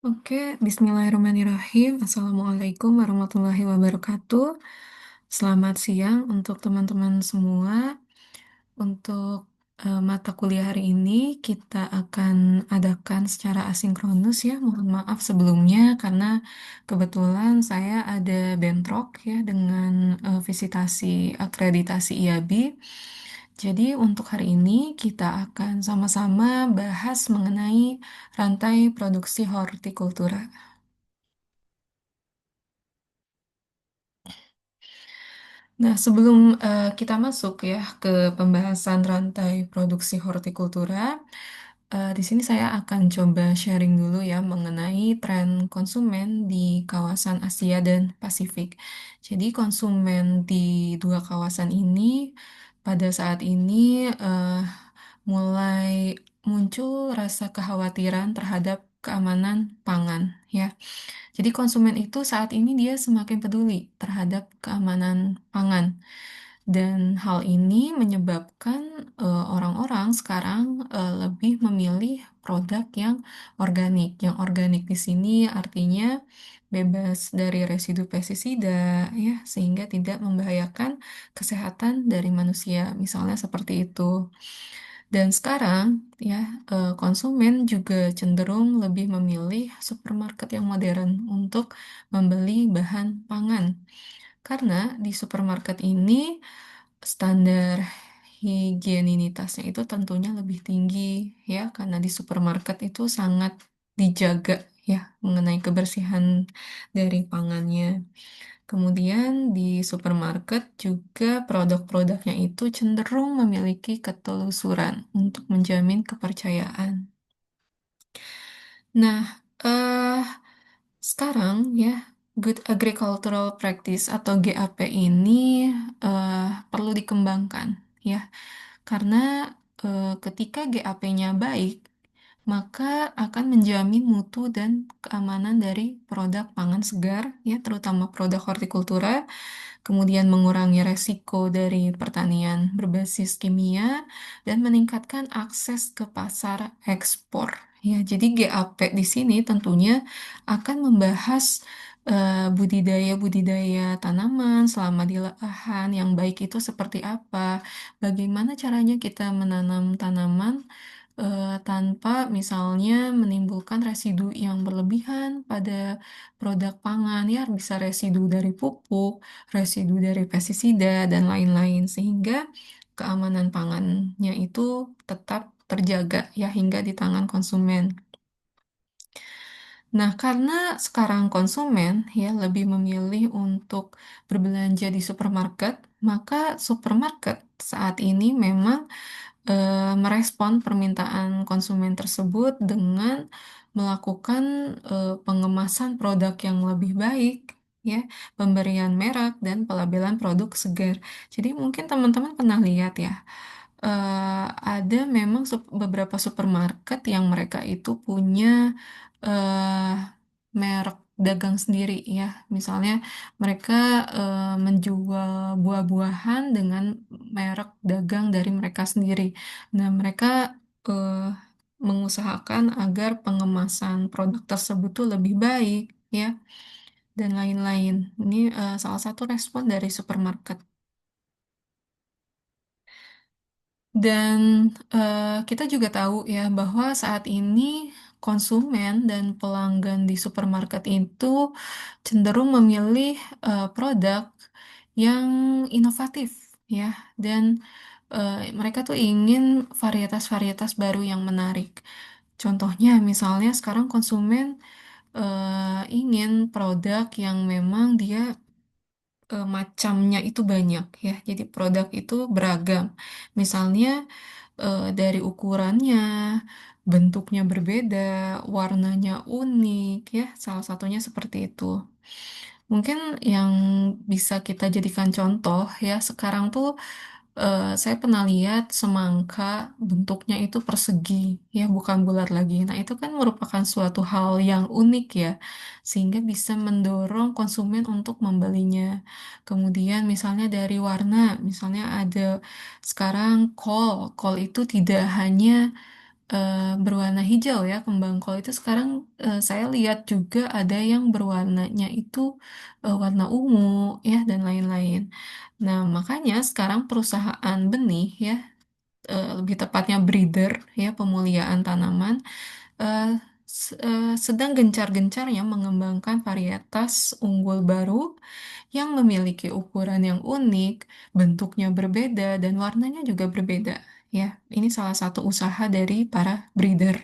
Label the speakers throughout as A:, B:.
A: Oke, Bismillahirrahmanirrahim. Assalamualaikum warahmatullahi wabarakatuh. Selamat siang untuk teman-teman semua. Untuk mata kuliah hari ini kita akan adakan secara asinkronus ya. Mohon maaf sebelumnya karena kebetulan saya ada bentrok ya dengan visitasi akreditasi IABI. Jadi untuk hari ini kita akan sama-sama bahas mengenai rantai produksi hortikultura. Nah, sebelum kita masuk ya ke pembahasan rantai produksi hortikultura, di sini saya akan coba sharing dulu ya mengenai tren konsumen di kawasan Asia dan Pasifik. Jadi konsumen di dua kawasan ini pada saat ini mulai muncul rasa kekhawatiran terhadap keamanan pangan ya. Jadi konsumen itu saat ini dia semakin peduli terhadap keamanan pangan. Dan hal ini menyebabkan orang-orang sekarang lebih memilih produk yang organik. Yang organik di sini artinya bebas dari residu pestisida ya, sehingga tidak membahayakan kesehatan dari manusia, misalnya seperti itu. Dan sekarang ya konsumen juga cenderung lebih memilih supermarket yang modern untuk membeli bahan pangan. Karena di supermarket ini standar higienitasnya itu tentunya lebih tinggi ya, karena di supermarket itu sangat dijaga ya mengenai kebersihan dari pangannya. Kemudian di supermarket juga produk-produknya itu cenderung memiliki ketelusuran untuk menjamin kepercayaan. Nah, eh sekarang ya, Good Agricultural Practice atau GAP ini eh, perlu dikembangkan ya, karena ketika GAP-nya baik, maka akan menjamin mutu dan keamanan dari produk pangan segar ya, terutama produk hortikultura, kemudian mengurangi resiko dari pertanian berbasis kimia, dan meningkatkan akses ke pasar ekspor. Ya, jadi GAP di sini tentunya akan membahas budidaya-budidaya tanaman selama di lahan yang baik itu seperti apa, bagaimana caranya kita menanam tanaman tanpa misalnya menimbulkan residu yang berlebihan pada produk pangan, ya bisa residu dari pupuk, residu dari pestisida, dan lain-lain, sehingga keamanan pangannya itu tetap terjaga ya hingga di tangan konsumen. Nah, karena sekarang konsumen ya lebih memilih untuk berbelanja di supermarket, maka supermarket saat ini memang merespon permintaan konsumen tersebut dengan melakukan pengemasan produk yang lebih baik, ya, pemberian merek dan pelabelan produk segar. Jadi mungkin teman-teman pernah lihat ya, ada memang beberapa supermarket yang mereka itu punya eh, merek dagang sendiri ya. Misalnya mereka menjual buah-buahan dengan merek dagang dari mereka sendiri. Nah, mereka eh, mengusahakan agar pengemasan produk tersebut tuh lebih baik ya dan lain-lain. Ini salah satu respon dari supermarket. Dan kita juga tahu ya bahwa saat ini konsumen dan pelanggan di supermarket itu cenderung memilih produk yang inovatif ya, dan mereka tuh ingin varietas-varietas baru yang menarik. Contohnya misalnya sekarang konsumen ingin produk yang memang dia macamnya itu banyak ya. Jadi produk itu beragam. Misalnya dari ukurannya, bentuknya berbeda, warnanya unik ya. Salah satunya seperti itu. Mungkin yang bisa kita jadikan contoh ya, sekarang tuh saya pernah lihat semangka bentuknya itu persegi ya, bukan bulat lagi. Nah, itu kan merupakan suatu hal yang unik ya, sehingga bisa mendorong konsumen untuk membelinya. Kemudian misalnya dari warna, misalnya ada sekarang kol. Kol itu tidak hanya berwarna hijau ya, kembang kol itu sekarang saya lihat juga ada yang berwarnanya itu warna ungu ya dan lain-lain. Nah, makanya sekarang perusahaan benih ya, lebih tepatnya breeder ya, pemuliaan tanaman eh, sedang gencar-gencarnya mengembangkan varietas unggul baru yang memiliki ukuran yang unik, bentuknya berbeda, dan warnanya juga berbeda. Ya, ini salah satu usaha dari para breeder.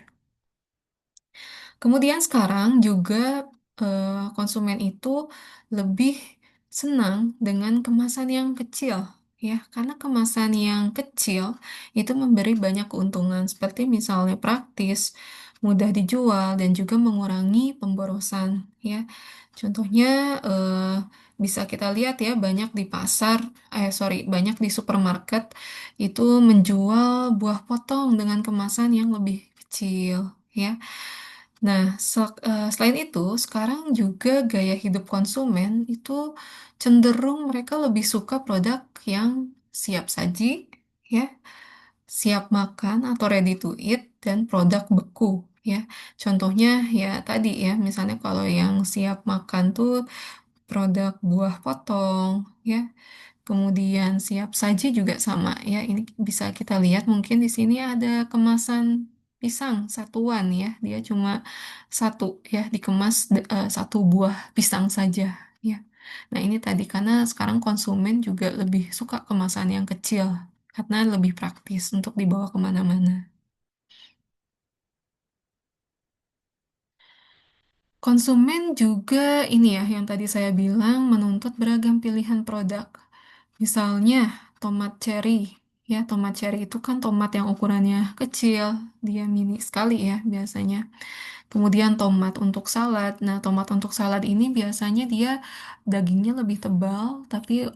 A: Kemudian sekarang juga konsumen itu lebih senang dengan kemasan yang kecil, ya, karena kemasan yang kecil itu memberi banyak keuntungan, seperti misalnya praktis, mudah dijual, dan juga mengurangi pemborosan, ya. Contohnya bisa kita lihat ya, banyak di pasar, banyak di supermarket itu menjual buah potong dengan kemasan yang lebih kecil, ya. Nah, selain itu, sekarang juga gaya hidup konsumen itu cenderung mereka lebih suka produk yang siap saji, ya, siap makan atau ready to eat, dan produk beku, ya. Contohnya ya tadi ya, misalnya kalau yang siap makan tuh produk buah potong, ya. Kemudian siap saji juga sama ya. Ini bisa kita lihat mungkin di sini ada kemasan pisang satuan ya. Dia cuma satu ya, dikemas satu buah pisang saja ya. Nah, ini tadi karena sekarang konsumen juga lebih suka kemasan yang kecil karena lebih praktis untuk dibawa kemana-mana. Konsumen juga ini ya, yang tadi saya bilang menuntut beragam pilihan produk. Misalnya tomat cherry. Ya, tomat cherry itu kan tomat yang ukurannya kecil, dia mini sekali ya biasanya. Kemudian tomat untuk salad. Nah, tomat untuk salad ini biasanya dia dagingnya lebih tebal, tapi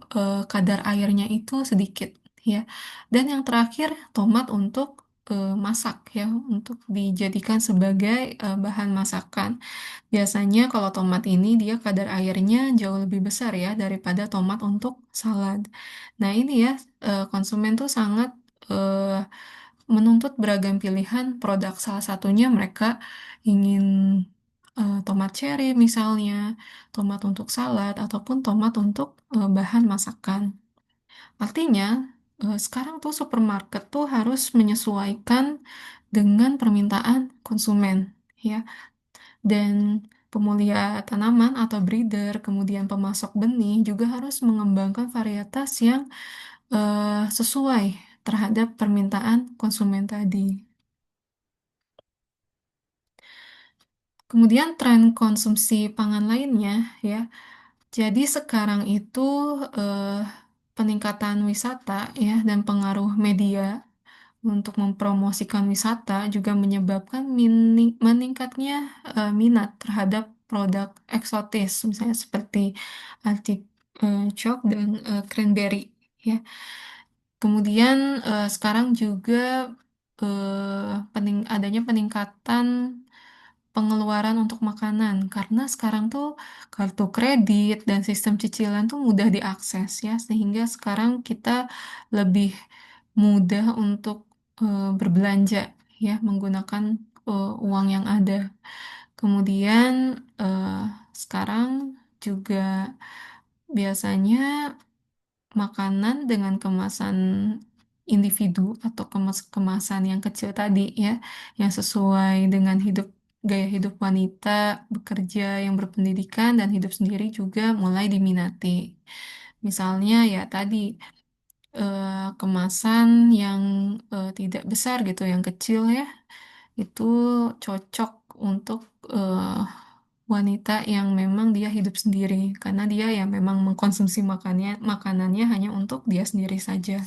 A: kadar airnya itu sedikit ya. Dan yang terakhir, tomat untuk masak ya, untuk dijadikan sebagai bahan masakan. Biasanya kalau tomat ini dia kadar airnya jauh lebih besar ya daripada tomat untuk salad. Nah ini ya konsumen tuh sangat eh, menuntut beragam pilihan produk. Salah satunya mereka ingin tomat cherry misalnya, tomat untuk salad, ataupun tomat untuk bahan masakan. Artinya sekarang tuh supermarket tuh harus menyesuaikan dengan permintaan konsumen. Ya, dan pemulia tanaman atau breeder, kemudian pemasok benih juga harus mengembangkan varietas yang sesuai terhadap permintaan konsumen tadi. Kemudian tren konsumsi pangan lainnya ya. Jadi sekarang itu eh, peningkatan wisata ya dan pengaruh media untuk mempromosikan wisata juga menyebabkan meningkatnya minat terhadap produk eksotis, misalnya seperti artichoke dan cranberry. Ya, kemudian sekarang juga adanya peningkatan pengeluaran untuk makanan karena sekarang tuh kartu kredit dan sistem cicilan tuh mudah diakses ya, sehingga sekarang kita lebih mudah untuk berbelanja ya menggunakan uang yang ada. Kemudian eh, sekarang juga biasanya makanan dengan kemasan individu atau kemasan yang kecil tadi ya, yang sesuai dengan gaya hidup wanita, bekerja yang berpendidikan dan hidup sendiri juga mulai diminati. Misalnya ya tadi kemasan yang tidak besar gitu, yang kecil ya, itu cocok untuk eh, wanita yang memang dia hidup sendiri karena dia ya memang mengkonsumsi makanannya hanya untuk dia sendiri saja.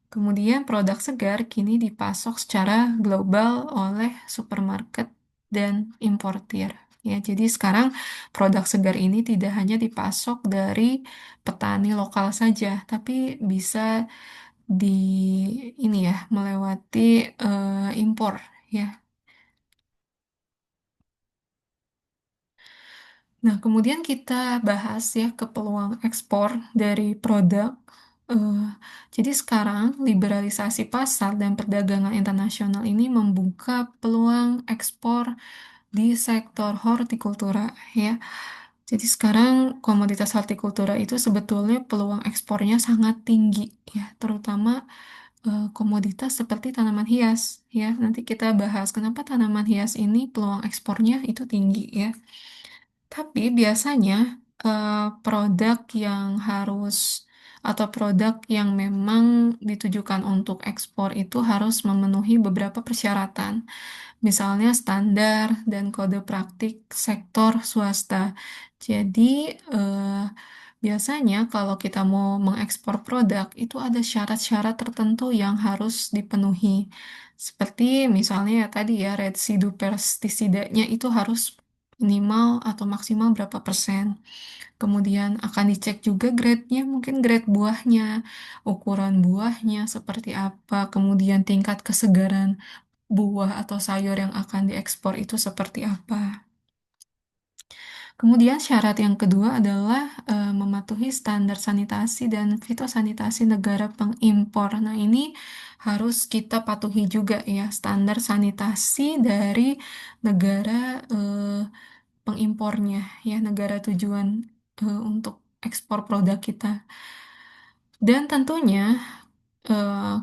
A: Kemudian produk segar kini dipasok secara global oleh supermarket dan importir. Ya, jadi sekarang produk segar ini tidak hanya dipasok dari petani lokal saja, tapi bisa di ini ya melewati impor ya. Nah, kemudian kita bahas ya ke peluang ekspor dari produk. Eh, jadi sekarang liberalisasi pasar dan perdagangan internasional ini membuka peluang ekspor di sektor hortikultura ya. Jadi sekarang komoditas hortikultura itu sebetulnya peluang ekspornya sangat tinggi ya, terutama komoditas seperti tanaman hias ya. Nanti kita bahas kenapa tanaman hias ini peluang ekspornya itu tinggi ya. Tapi biasanya produk yang harus atau produk yang memang ditujukan untuk ekspor itu harus memenuhi beberapa persyaratan, misalnya standar dan kode praktik sektor swasta. Jadi, eh, biasanya kalau kita mau mengekspor produk, itu ada syarat-syarat tertentu yang harus dipenuhi. Seperti misalnya ya tadi ya, residu pestisidanya itu harus minimal atau maksimal berapa persen. Kemudian akan dicek juga grade-nya, mungkin grade buahnya, ukuran buahnya seperti apa, kemudian tingkat kesegaran buah atau sayur yang akan diekspor itu seperti apa. Kemudian syarat yang kedua adalah mematuhi standar sanitasi dan fitosanitasi negara pengimpor. Nah, ini harus kita patuhi juga ya, standar sanitasi dari negara pengimpornya, ya, negara tujuan untuk ekspor produk kita. Dan tentunya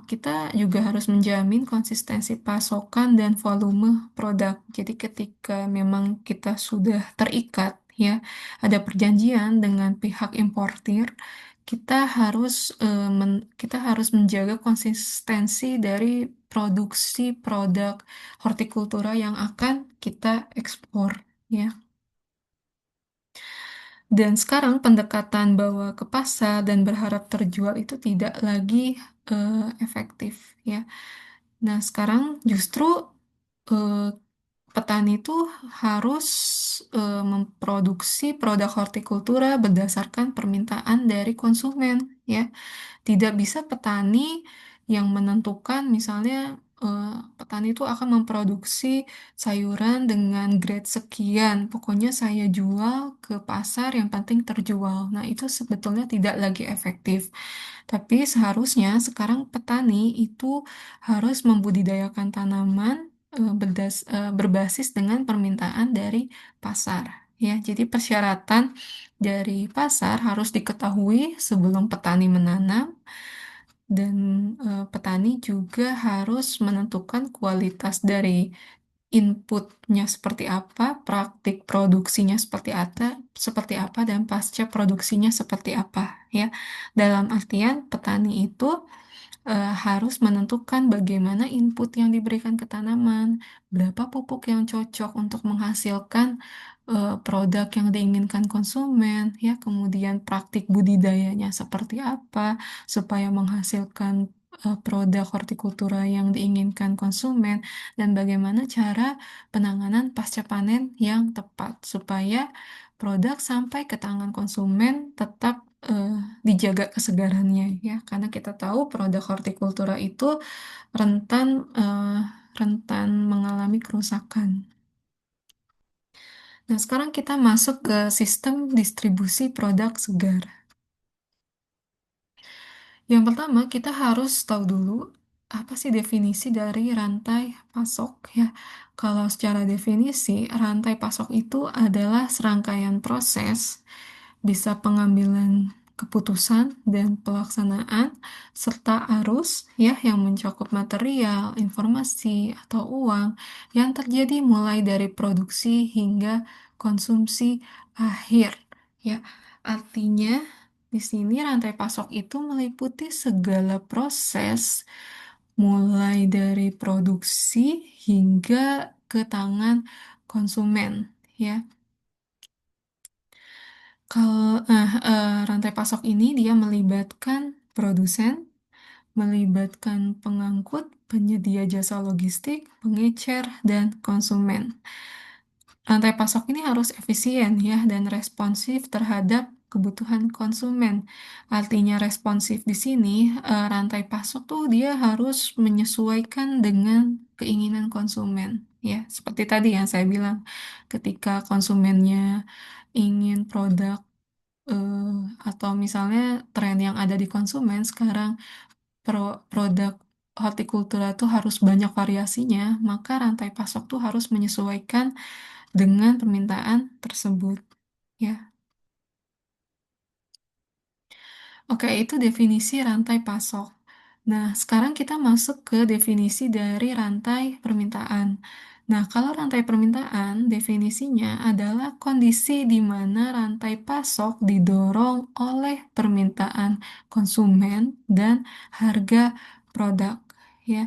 A: kita juga harus menjamin konsistensi pasokan dan volume produk. Jadi ketika memang kita sudah terikat, ya, ada perjanjian dengan pihak importir, kita harus kita harus menjaga konsistensi dari produksi produk hortikultura yang akan kita ekspor, ya. Dan sekarang pendekatan bawa ke pasar dan berharap terjual itu tidak lagi efektif, ya. Nah, sekarang justru eh, petani itu harus memproduksi produk hortikultura berdasarkan permintaan dari konsumen, ya. Tidak bisa petani yang menentukan, misalnya petani itu akan memproduksi sayuran dengan grade sekian, pokoknya saya jual ke pasar, yang penting terjual. Nah, itu sebetulnya tidak lagi efektif. Tapi seharusnya sekarang petani itu harus membudidayakan tanaman berbasis dengan permintaan dari pasar. Ya, jadi persyaratan dari pasar harus diketahui sebelum petani menanam, dan petani juga harus menentukan kualitas dari inputnya seperti apa, praktik produksinya seperti apa, dan pasca produksinya seperti apa, ya. Dalam artian petani itu harus menentukan bagaimana input yang diberikan ke tanaman, berapa pupuk yang cocok untuk menghasilkan produk yang diinginkan konsumen, ya, kemudian praktik budidayanya seperti apa supaya menghasilkan produk hortikultura yang diinginkan konsumen, dan bagaimana cara penanganan pasca panen yang tepat supaya produk sampai ke tangan konsumen tetap eh, dijaga kesegarannya, ya, karena kita tahu produk hortikultura itu rentan eh, rentan mengalami kerusakan. Nah, sekarang kita masuk ke sistem distribusi produk segar. Yang pertama, kita harus tahu dulu apa sih definisi dari rantai pasok, ya. Kalau secara definisi, rantai pasok itu adalah serangkaian proses, bisa pengambilan keputusan dan pelaksanaan, serta arus, ya, yang mencakup material, informasi, atau uang yang terjadi mulai dari produksi hingga konsumsi akhir, ya. Artinya di sini rantai pasok itu meliputi segala proses mulai dari produksi hingga ke tangan konsumen, ya. Rantai pasok ini dia melibatkan produsen, melibatkan pengangkut, penyedia jasa logistik, pengecer, dan konsumen. Rantai pasok ini harus efisien, ya, dan responsif terhadap kebutuhan konsumen. Artinya responsif di sini, rantai pasok tuh dia harus menyesuaikan dengan keinginan konsumen, ya. Seperti tadi yang saya bilang, ketika konsumennya ingin produk atau misalnya tren yang ada di konsumen sekarang, produk hortikultura tuh harus banyak variasinya, maka rantai pasok tuh harus menyesuaikan dengan permintaan tersebut. Ya, oke, itu definisi rantai pasok. Nah, sekarang kita masuk ke definisi dari rantai permintaan. Nah, kalau rantai permintaan, definisinya adalah kondisi di mana rantai pasok didorong oleh permintaan konsumen dan harga produk. Ya,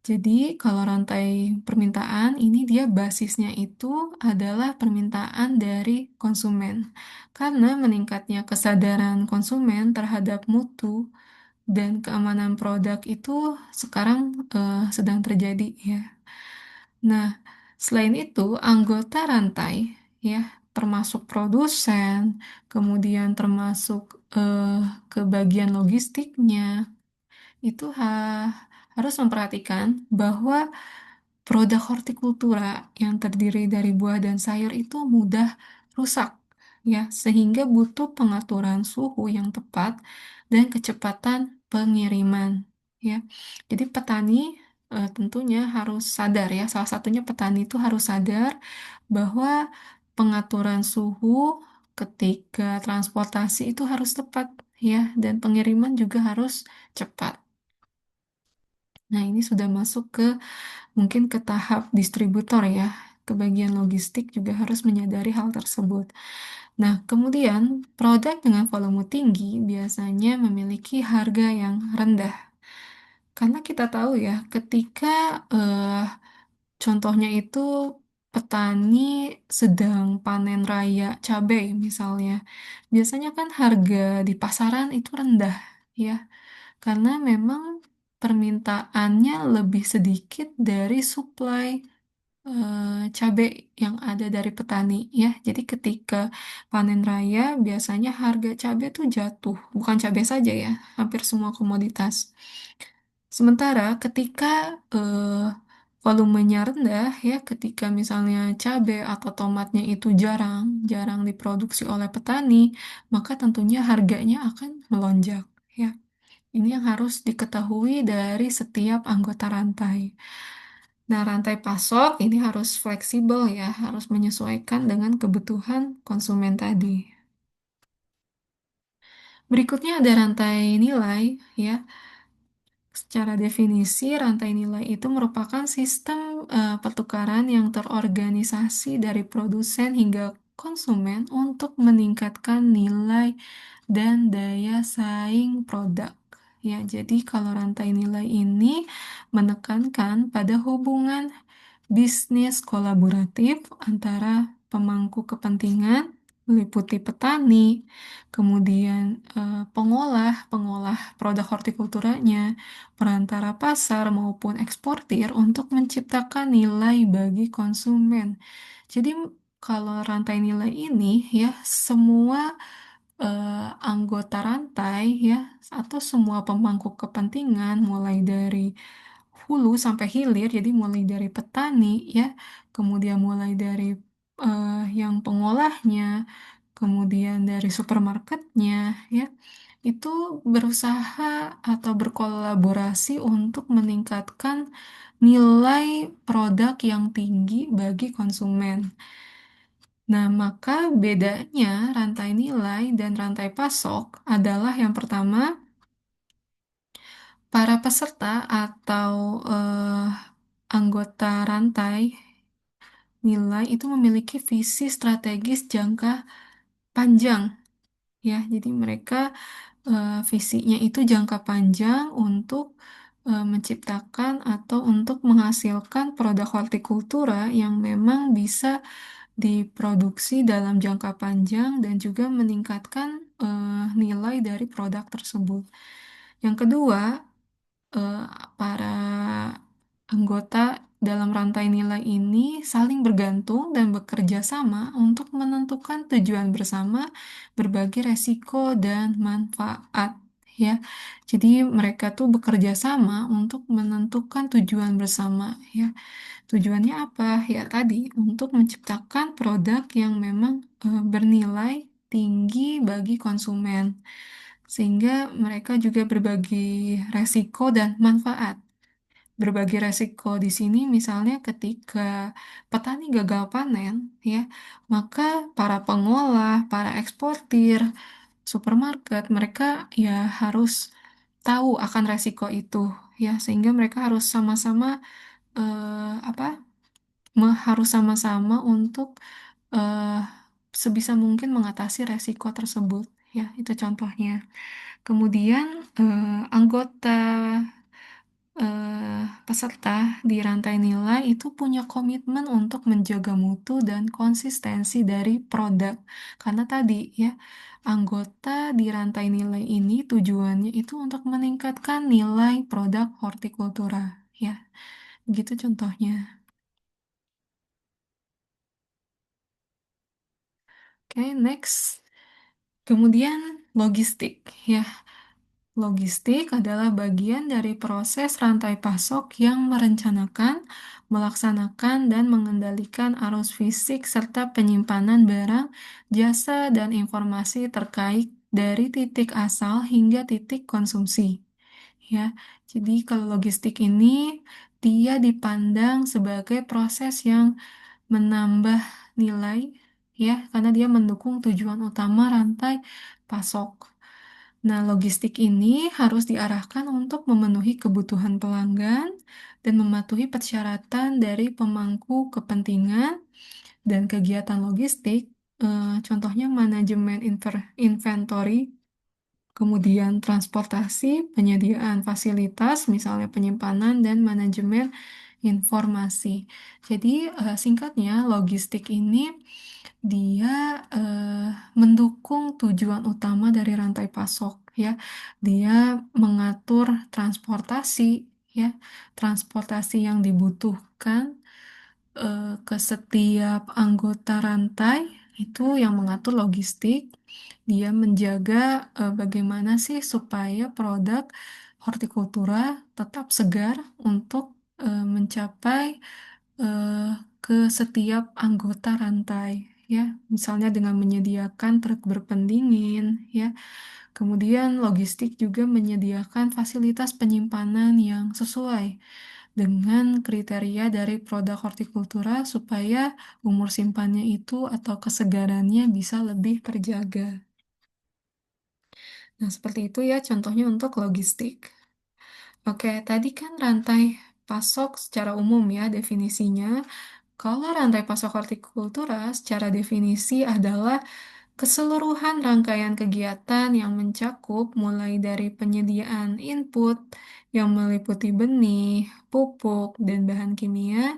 A: jadi kalau rantai permintaan ini dia basisnya itu adalah permintaan dari konsumen. Karena meningkatnya kesadaran konsumen terhadap mutu dan keamanan produk itu sekarang sedang terjadi ya. Nah, selain itu anggota rantai ya, termasuk produsen, kemudian termasuk eh, ke bagian logistiknya, itu harus memperhatikan bahwa produk hortikultura yang terdiri dari buah dan sayur itu mudah rusak, ya, sehingga butuh pengaturan suhu yang tepat dan kecepatan pengiriman, ya. Jadi petani tentunya harus sadar ya, salah satunya petani itu harus sadar bahwa pengaturan suhu ketika transportasi itu harus tepat, ya, dan pengiriman juga harus cepat. Nah, ini sudah masuk ke mungkin ke tahap distributor ya, ke bagian logistik juga harus menyadari hal tersebut. Nah, kemudian produk dengan volume tinggi biasanya memiliki harga yang rendah. Karena kita tahu ya, ketika contohnya itu petani sedang panen raya cabai misalnya, biasanya kan harga di pasaran itu rendah ya, karena memang permintaannya lebih sedikit dari supply cabai yang ada dari petani ya. Jadi ketika panen raya biasanya harga cabai tuh jatuh, bukan cabai saja ya, hampir semua komoditas. Sementara ketika volumenya rendah ya, ketika misalnya cabai atau tomatnya itu jarang diproduksi oleh petani, maka tentunya harganya akan melonjak ya. Ini yang harus diketahui dari setiap anggota rantai. Nah, rantai pasok ini harus fleksibel ya, harus menyesuaikan dengan kebutuhan konsumen tadi. Berikutnya ada rantai nilai ya. Secara definisi, rantai nilai itu merupakan sistem pertukaran yang terorganisasi dari produsen hingga konsumen untuk meningkatkan nilai dan daya saing produk. Ya, jadi kalau rantai nilai ini menekankan pada hubungan bisnis kolaboratif antara pemangku kepentingan, meliputi petani, kemudian pengolah produk hortikulturanya, perantara pasar maupun eksportir untuk menciptakan nilai bagi konsumen. Jadi kalau rantai nilai ini ya semua anggota rantai ya atau semua pemangku kepentingan mulai dari hulu sampai hilir, jadi mulai dari petani ya, kemudian mulai dari yang pengolahnya, kemudian dari supermarketnya ya, itu berusaha atau berkolaborasi untuk meningkatkan nilai produk yang tinggi bagi konsumen. Nah, maka bedanya rantai nilai dan rantai pasok adalah yang pertama, para peserta atau anggota rantai nilai itu memiliki visi strategis jangka panjang ya. Jadi mereka visinya itu jangka panjang untuk menciptakan atau untuk menghasilkan produk hortikultura yang memang bisa diproduksi dalam jangka panjang dan juga meningkatkan nilai dari produk tersebut. Yang kedua, eh, para anggota dalam rantai nilai ini saling bergantung dan bekerja sama untuk menentukan tujuan bersama, berbagi resiko dan manfaat. Ya, jadi mereka tuh bekerja sama untuk menentukan tujuan bersama. Ya, tujuannya apa? Ya tadi untuk menciptakan produk yang memang bernilai tinggi bagi konsumen, sehingga mereka juga berbagi resiko dan manfaat. Berbagi resiko di sini misalnya ketika petani gagal panen, ya, maka para pengolah, para eksportir, supermarket, mereka ya harus tahu akan resiko itu, ya, sehingga mereka harus sama-sama apa harus sama-sama untuk eh, sebisa mungkin mengatasi resiko tersebut. Ya, itu contohnya. Kemudian anggota peserta di rantai nilai itu punya komitmen untuk menjaga mutu dan konsistensi dari produk. Karena tadi ya, anggota di rantai nilai ini tujuannya itu untuk meningkatkan nilai produk hortikultura. Ya, gitu contohnya. Oke, next. Kemudian logistik, ya. Logistik adalah bagian dari proses rantai pasok yang merencanakan, melaksanakan, dan mengendalikan arus fisik serta penyimpanan barang, jasa, dan informasi terkait dari titik asal hingga titik konsumsi. Ya, jadi kalau logistik ini dia dipandang sebagai proses yang menambah nilai, ya, karena dia mendukung tujuan utama rantai pasok. Nah, logistik ini harus diarahkan untuk memenuhi kebutuhan pelanggan dan mematuhi persyaratan dari pemangku kepentingan dan kegiatan logistik, contohnya manajemen inventory, kemudian transportasi, penyediaan fasilitas, misalnya penyimpanan dan manajemen informasi. Jadi, singkatnya, logistik ini dia eh, mendukung tujuan utama dari rantai pasok, ya. Dia mengatur transportasi, ya, transportasi yang dibutuhkan ke setiap anggota rantai itu yang mengatur logistik. Dia menjaga bagaimana sih supaya produk hortikultura tetap segar untuk mencapai eh, ke setiap anggota rantai, ya, misalnya dengan menyediakan truk berpendingin, ya. Kemudian logistik juga menyediakan fasilitas penyimpanan yang sesuai dengan kriteria dari produk hortikultura supaya umur simpannya itu atau kesegarannya bisa lebih terjaga. Nah, seperti itu ya contohnya untuk logistik. Oke, tadi kan rantai pasok secara umum ya definisinya. Kalau rantai pasok hortikultura secara definisi adalah keseluruhan rangkaian kegiatan yang mencakup mulai dari penyediaan input yang meliputi benih, pupuk, dan bahan kimia,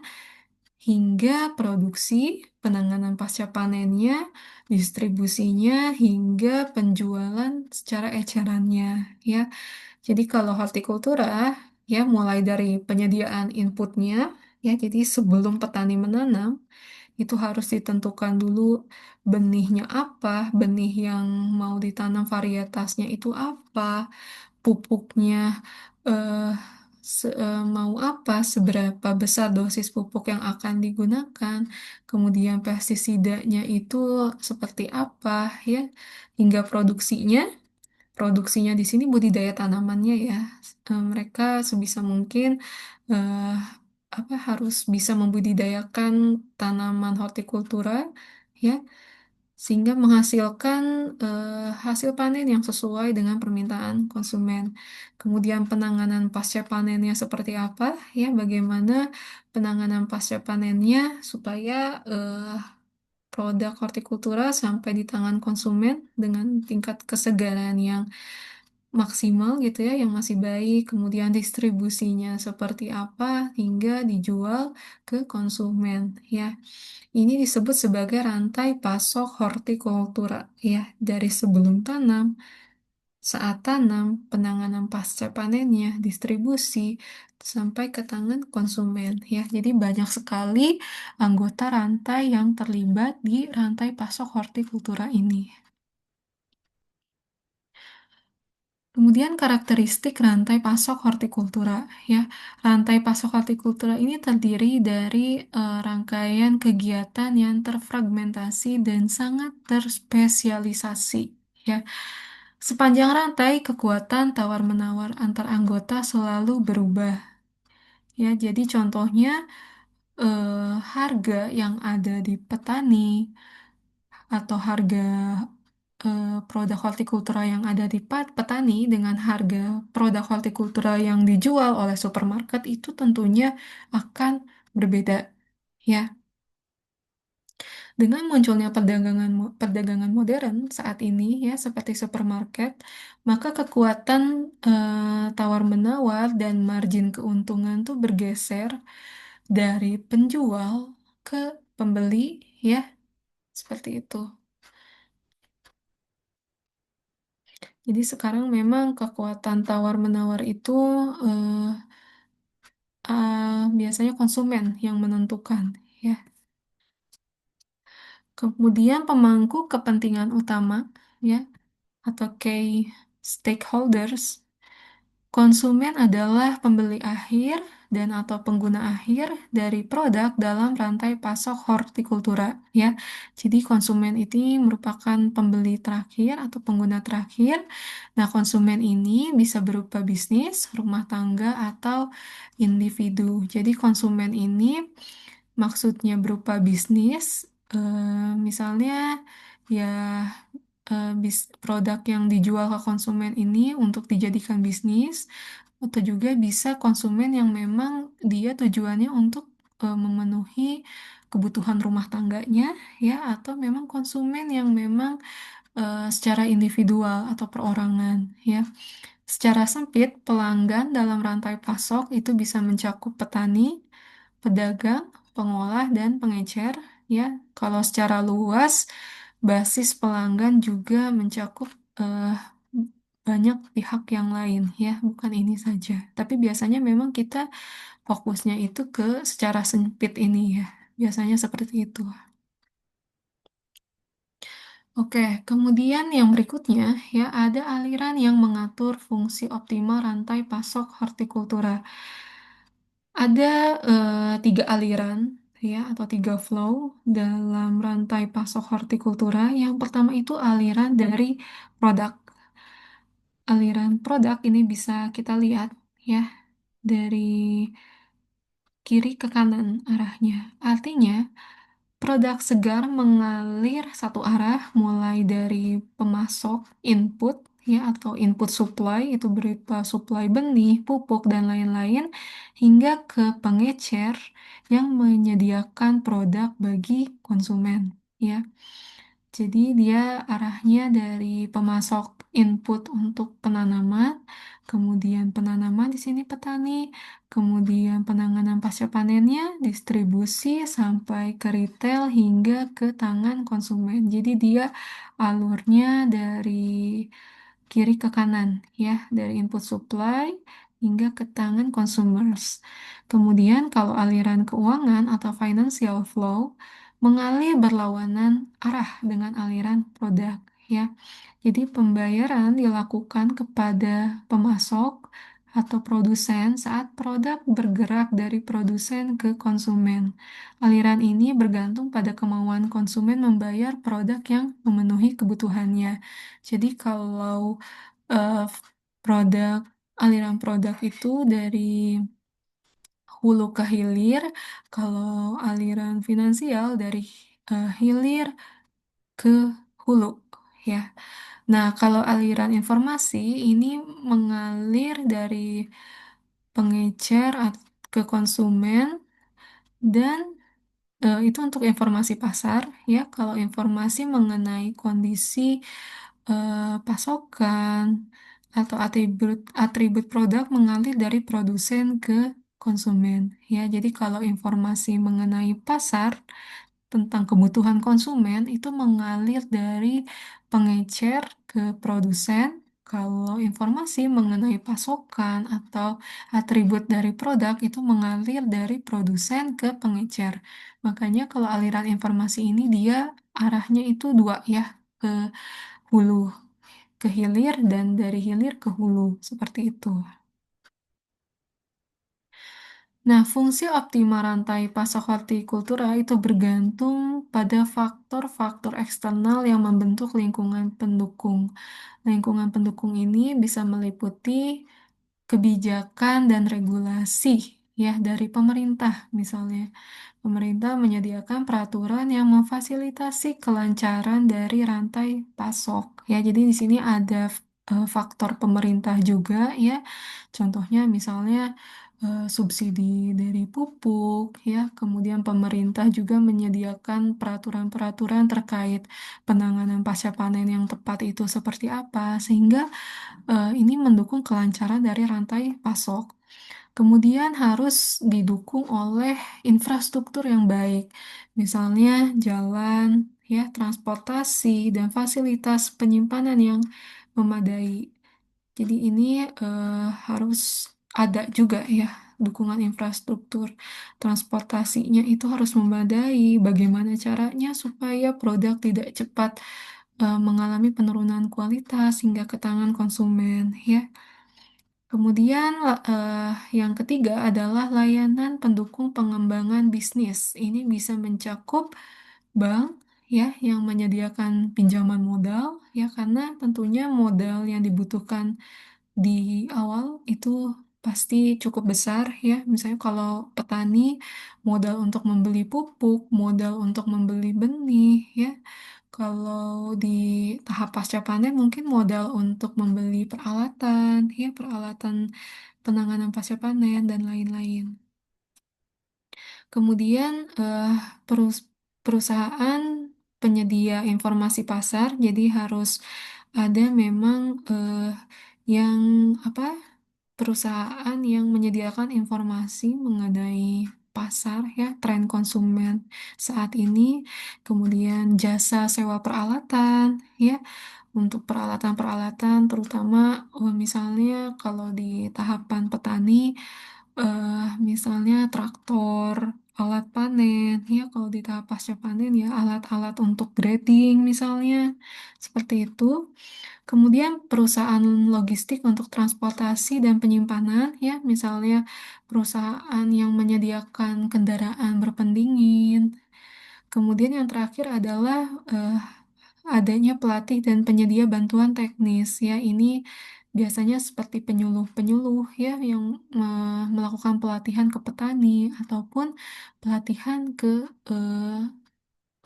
A: hingga produksi, penanganan pasca panennya, distribusinya, hingga penjualan secara ecerannya, ya. Jadi kalau hortikultura, ya mulai dari penyediaan inputnya, ya, jadi sebelum petani menanam, itu harus ditentukan dulu benihnya apa, benih yang mau ditanam varietasnya itu apa, pupuknya eh, mau apa, seberapa besar dosis pupuk yang akan digunakan, kemudian pestisidanya itu seperti apa, ya, hingga produksinya. Produksinya di sini budidaya tanamannya ya. Mereka sebisa mungkin eh, harus bisa membudidayakan tanaman hortikultura, ya, sehingga menghasilkan hasil panen yang sesuai dengan permintaan konsumen. Kemudian penanganan pasca panennya seperti apa, ya, bagaimana penanganan pasca panennya supaya produk hortikultura sampai di tangan konsumen dengan tingkat kesegaran yang maksimal gitu ya, yang masih baik, kemudian distribusinya seperti apa hingga dijual ke konsumen, ya. Ini disebut sebagai rantai pasok hortikultura, ya, dari sebelum tanam, saat tanam, penanganan pasca panennya, distribusi sampai ke tangan konsumen, ya. Jadi banyak sekali anggota rantai yang terlibat di rantai pasok hortikultura ini. Kemudian karakteristik rantai pasok hortikultura ya. Rantai pasok hortikultura ini terdiri dari rangkaian kegiatan yang terfragmentasi dan sangat terspesialisasi ya. Sepanjang rantai, kekuatan tawar-menawar antar anggota selalu berubah ya. Jadi contohnya harga yang ada di petani atau harga produk hortikultura yang ada di petani dengan harga produk hortikultura yang dijual oleh supermarket itu tentunya akan berbeda ya. Dengan munculnya perdagangan modern saat ini ya seperti supermarket, maka kekuatan tawar-menawar dan margin keuntungan tuh bergeser dari penjual ke pembeli ya, seperti itu. Jadi sekarang memang kekuatan tawar-menawar itu eh, biasanya konsumen yang menentukan ya. Kemudian pemangku kepentingan utama ya atau key stakeholders. Konsumen adalah pembeli akhir dan atau pengguna akhir dari produk dalam rantai pasok hortikultura ya. Jadi konsumen ini merupakan pembeli terakhir atau pengguna terakhir. Nah, konsumen ini bisa berupa bisnis, rumah tangga atau individu. Jadi konsumen ini maksudnya berupa bisnis, misalnya ya produk yang dijual ke konsumen ini untuk dijadikan bisnis, atau juga bisa konsumen yang memang dia tujuannya untuk memenuhi kebutuhan rumah tangganya, ya, atau memang konsumen yang memang secara individual atau perorangan, ya. Secara sempit, pelanggan dalam rantai pasok itu bisa mencakup petani, pedagang, pengolah, dan pengecer, ya. Kalau secara luas, basis pelanggan juga mencakup eh, banyak pihak yang lain, ya, bukan ini saja. Tapi biasanya memang kita fokusnya itu ke secara sempit ini, ya. Biasanya seperti itu. Oke, kemudian yang berikutnya, ya, ada aliran yang mengatur fungsi optimal rantai pasok hortikultura. Ada tiga aliran ya atau tiga flow dalam rantai pasok hortikultura. Yang pertama itu aliran dari produk. Aliran produk ini bisa kita lihat ya dari kiri ke kanan arahnya. Artinya produk segar mengalir satu arah mulai dari pemasok input ya atau input supply itu berupa supply benih, pupuk dan lain-lain hingga ke pengecer yang menyediakan produk bagi konsumen ya. Jadi dia arahnya dari pemasok input untuk penanaman, kemudian penanaman di sini petani, kemudian penanganan pasca panennya, distribusi sampai ke retail hingga ke tangan konsumen. Jadi dia alurnya dari kiri ke kanan ya, dari input supply hingga ke tangan consumers. Kemudian kalau aliran keuangan atau financial flow mengalir berlawanan arah dengan aliran produk ya. Jadi pembayaran dilakukan kepada pemasok atau produsen saat produk bergerak dari produsen ke konsumen. Aliran ini bergantung pada kemauan konsumen membayar produk yang memenuhi kebutuhannya. Jadi kalau eh, produk aliran produk itu dari hulu ke hilir, kalau aliran finansial dari hilir ke hulu, ya. Nah, kalau aliran informasi ini mengalir dari pengecer ke konsumen dan itu untuk informasi pasar, ya. Kalau informasi mengenai kondisi pasokan atau atribut produk mengalir dari produsen ke konsumen, ya. Jadi kalau informasi mengenai pasar tentang kebutuhan konsumen itu mengalir dari pengecer ke produsen. Kalau informasi mengenai pasokan atau atribut dari produk itu mengalir dari produsen ke pengecer. Makanya kalau aliran informasi ini dia arahnya itu dua ya, ke hulu. ke hilir dan dari hilir ke hulu, seperti itu. Nah, fungsi optimal rantai pasok hortikultura itu bergantung pada faktor-faktor eksternal yang membentuk lingkungan pendukung. Lingkungan pendukung ini bisa meliputi kebijakan dan regulasi ya dari pemerintah misalnya. Pemerintah menyediakan peraturan yang memfasilitasi kelancaran dari rantai pasok. Ya, jadi di sini ada faktor pemerintah juga ya. Contohnya misalnya subsidi dari pupuk ya. Kemudian pemerintah juga menyediakan peraturan-peraturan terkait penanganan pasca panen yang tepat itu seperti apa sehingga ini mendukung kelancaran dari rantai pasok. Kemudian harus didukung oleh infrastruktur yang baik, misalnya jalan, ya, transportasi, dan fasilitas penyimpanan yang memadai. Jadi ini harus ada juga ya dukungan infrastruktur transportasinya itu harus memadai. Bagaimana caranya supaya produk tidak cepat mengalami penurunan kualitas hingga ke tangan konsumen, ya. Kemudian yang ketiga adalah layanan pendukung pengembangan bisnis. Ini bisa mencakup bank ya yang menyediakan pinjaman modal ya karena tentunya modal yang dibutuhkan di awal itu pasti cukup besar ya. Misalnya kalau petani modal untuk membeli pupuk, modal untuk membeli benih ya. Kalau di tahap pasca panen mungkin modal untuk membeli peralatan ya, peralatan penanganan pasca panen dan lain-lain. Kemudian perusahaan penyedia informasi pasar, jadi harus ada memang yang apa perusahaan yang menyediakan informasi mengenai pasar ya, tren konsumen saat ini, kemudian jasa sewa peralatan ya, untuk peralatan-peralatan terutama misalnya kalau di tahapan petani misalnya traktor, alat panen ya, kalau di tahap pasca panen ya alat-alat untuk grading misalnya seperti itu. Kemudian perusahaan logistik untuk transportasi dan penyimpanan, ya, misalnya perusahaan yang menyediakan kendaraan berpendingin. Kemudian yang terakhir adalah adanya pelatih dan penyedia bantuan teknis, ya. Ini biasanya seperti penyuluh-penyuluh, ya, yang melakukan pelatihan ke petani ataupun pelatihan ke eh,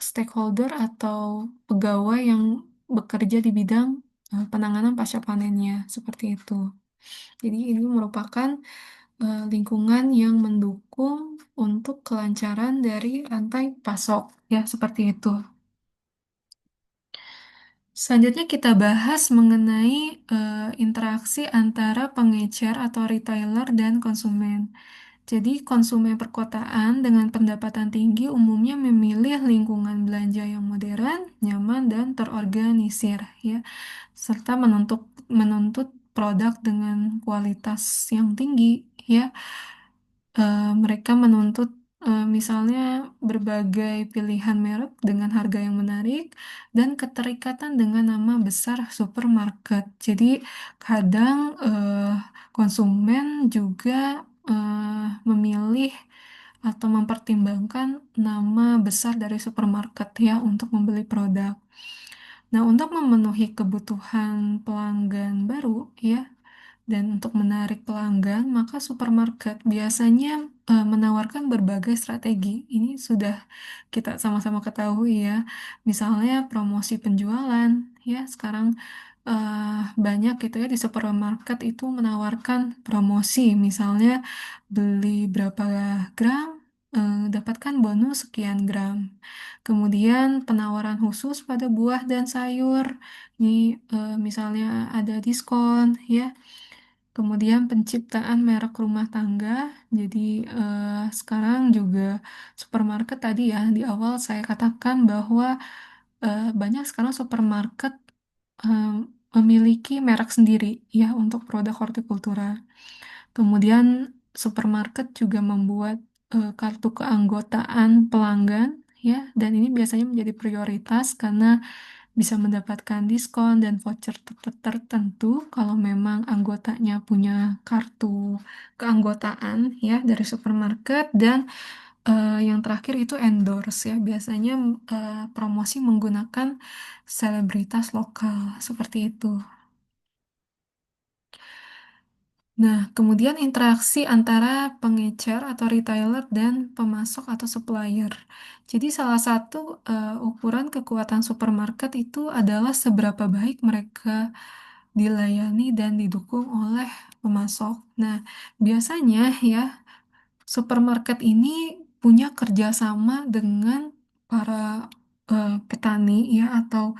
A: stakeholder atau pegawai yang bekerja di bidang penanganan pasca panennya seperti itu. Jadi ini merupakan lingkungan yang mendukung untuk kelancaran dari rantai pasok ya seperti itu. Selanjutnya kita bahas mengenai interaksi antara pengecer atau retailer dan konsumen. Jadi, konsumen perkotaan dengan pendapatan tinggi umumnya memilih lingkungan belanja yang modern, nyaman, dan terorganisir, ya, serta menuntut produk dengan kualitas yang tinggi, ya. Mereka menuntut misalnya berbagai pilihan merek dengan harga yang menarik dan keterikatan dengan nama besar supermarket. Jadi kadang konsumen juga memilih atau mempertimbangkan nama besar dari supermarket ya untuk membeli produk. Nah, untuk memenuhi kebutuhan pelanggan baru ya, dan untuk menarik pelanggan, maka supermarket biasanya menawarkan berbagai strategi. Ini sudah kita sama-sama ketahui ya. Misalnya promosi penjualan, ya sekarang banyak gitu ya di supermarket itu menawarkan promosi. Misalnya beli berapa gram, dapatkan bonus sekian gram. Kemudian penawaran khusus pada buah dan sayur. Ini misalnya ada diskon ya. Kemudian penciptaan merek rumah tangga. Jadi sekarang juga supermarket tadi ya di awal saya katakan bahwa banyak sekarang supermarket eh, memiliki merek sendiri ya untuk produk hortikultura. Kemudian supermarket juga membuat kartu keanggotaan pelanggan ya dan ini biasanya menjadi prioritas karena bisa mendapatkan diskon dan voucher tertentu kalau memang anggotanya punya kartu keanggotaan ya dari supermarket. Dan yang terakhir itu endorse ya, biasanya promosi menggunakan selebritas lokal seperti itu. Nah, kemudian interaksi antara pengecer atau retailer dan pemasok atau supplier. Jadi salah satu ukuran kekuatan supermarket itu adalah seberapa baik mereka dilayani dan didukung oleh pemasok. Nah, biasanya ya supermarket ini punya kerjasama dengan para petani ya atau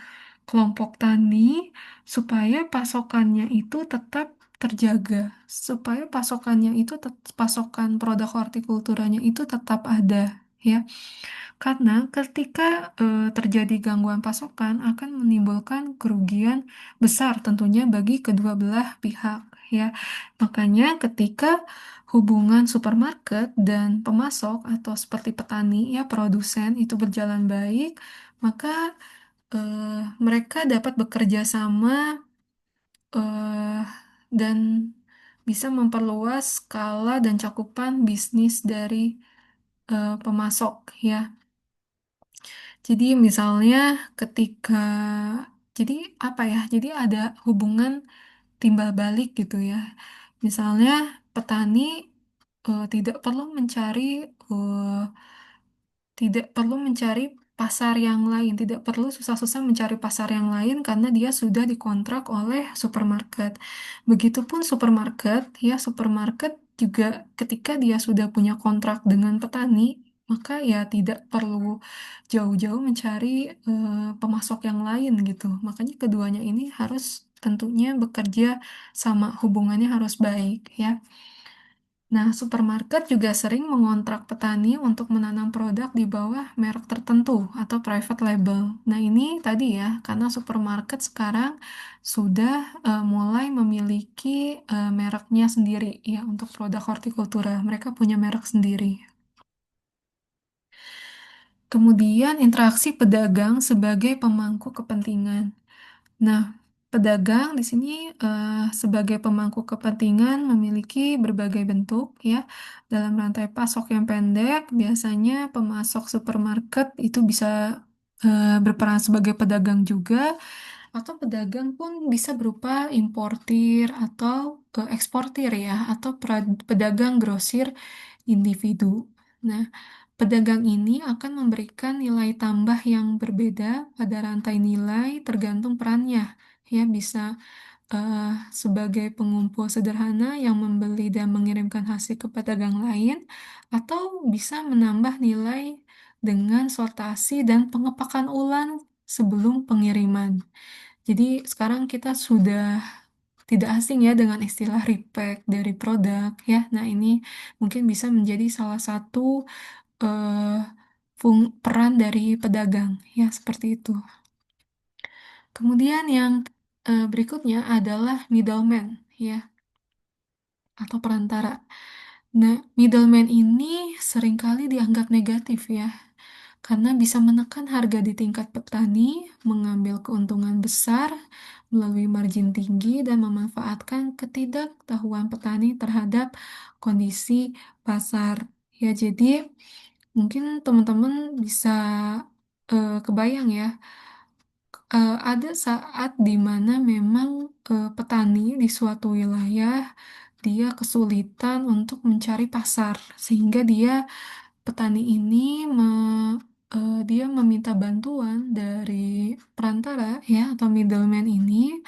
A: kelompok tani supaya pasokannya itu tetap terjaga, supaya pasokannya itu pasokan produk hortikulturanya itu tetap ada ya. Karena ketika terjadi gangguan pasokan akan menimbulkan kerugian besar tentunya bagi kedua belah pihak ya. Makanya ketika hubungan supermarket dan pemasok atau seperti petani ya produsen itu berjalan baik, maka mereka dapat bekerja sama eh, dan bisa memperluas skala dan cakupan bisnis dari pemasok ya. Jadi misalnya ketika jadi apa ya? Jadi ada hubungan timbal balik gitu ya. Misalnya petani tidak perlu mencari eh, tidak perlu mencari pasar yang lain, tidak perlu susah-susah mencari pasar yang lain karena dia sudah dikontrak oleh supermarket. Begitupun supermarket, ya supermarket juga ketika dia sudah punya kontrak dengan petani, maka ya tidak perlu jauh-jauh mencari pemasok yang lain gitu. Makanya keduanya ini harus tentunya bekerja sama, hubungannya harus baik ya. Nah, supermarket juga sering mengontrak petani untuk menanam produk di bawah merek tertentu atau private label. Nah, ini tadi ya, karena supermarket sekarang sudah mulai memiliki mereknya sendiri ya untuk produk hortikultura. Mereka punya merek sendiri. Kemudian interaksi pedagang sebagai pemangku kepentingan. Nah, pedagang di sini sebagai pemangku kepentingan memiliki berbagai bentuk ya. Dalam rantai pasok yang pendek, biasanya pemasok supermarket itu bisa berperan sebagai pedagang juga, atau pedagang pun bisa berupa importir atau eksportir ya, atau pedagang grosir individu. Nah, pedagang ini akan memberikan nilai tambah yang berbeda pada rantai nilai tergantung perannya. Ya, bisa eh, sebagai pengumpul sederhana yang membeli dan mengirimkan hasil ke pedagang lain, atau bisa menambah nilai dengan sortasi dan pengepakan ulang sebelum pengiriman. Jadi sekarang kita sudah tidak asing ya dengan istilah repack dari produk ya. Nah, ini mungkin bisa menjadi salah satu eh, peran dari pedagang ya seperti itu. Kemudian yang berikutnya adalah middleman ya atau perantara. Nah, middleman ini seringkali dianggap negatif ya karena bisa menekan harga di tingkat petani, mengambil keuntungan besar melalui margin tinggi dan memanfaatkan ketidaktahuan petani terhadap kondisi pasar. Ya, jadi mungkin teman-teman bisa kebayang ya, ada saat di mana memang petani di suatu wilayah dia kesulitan untuk mencari pasar, sehingga petani ini dia meminta bantuan dari perantara ya atau middleman ini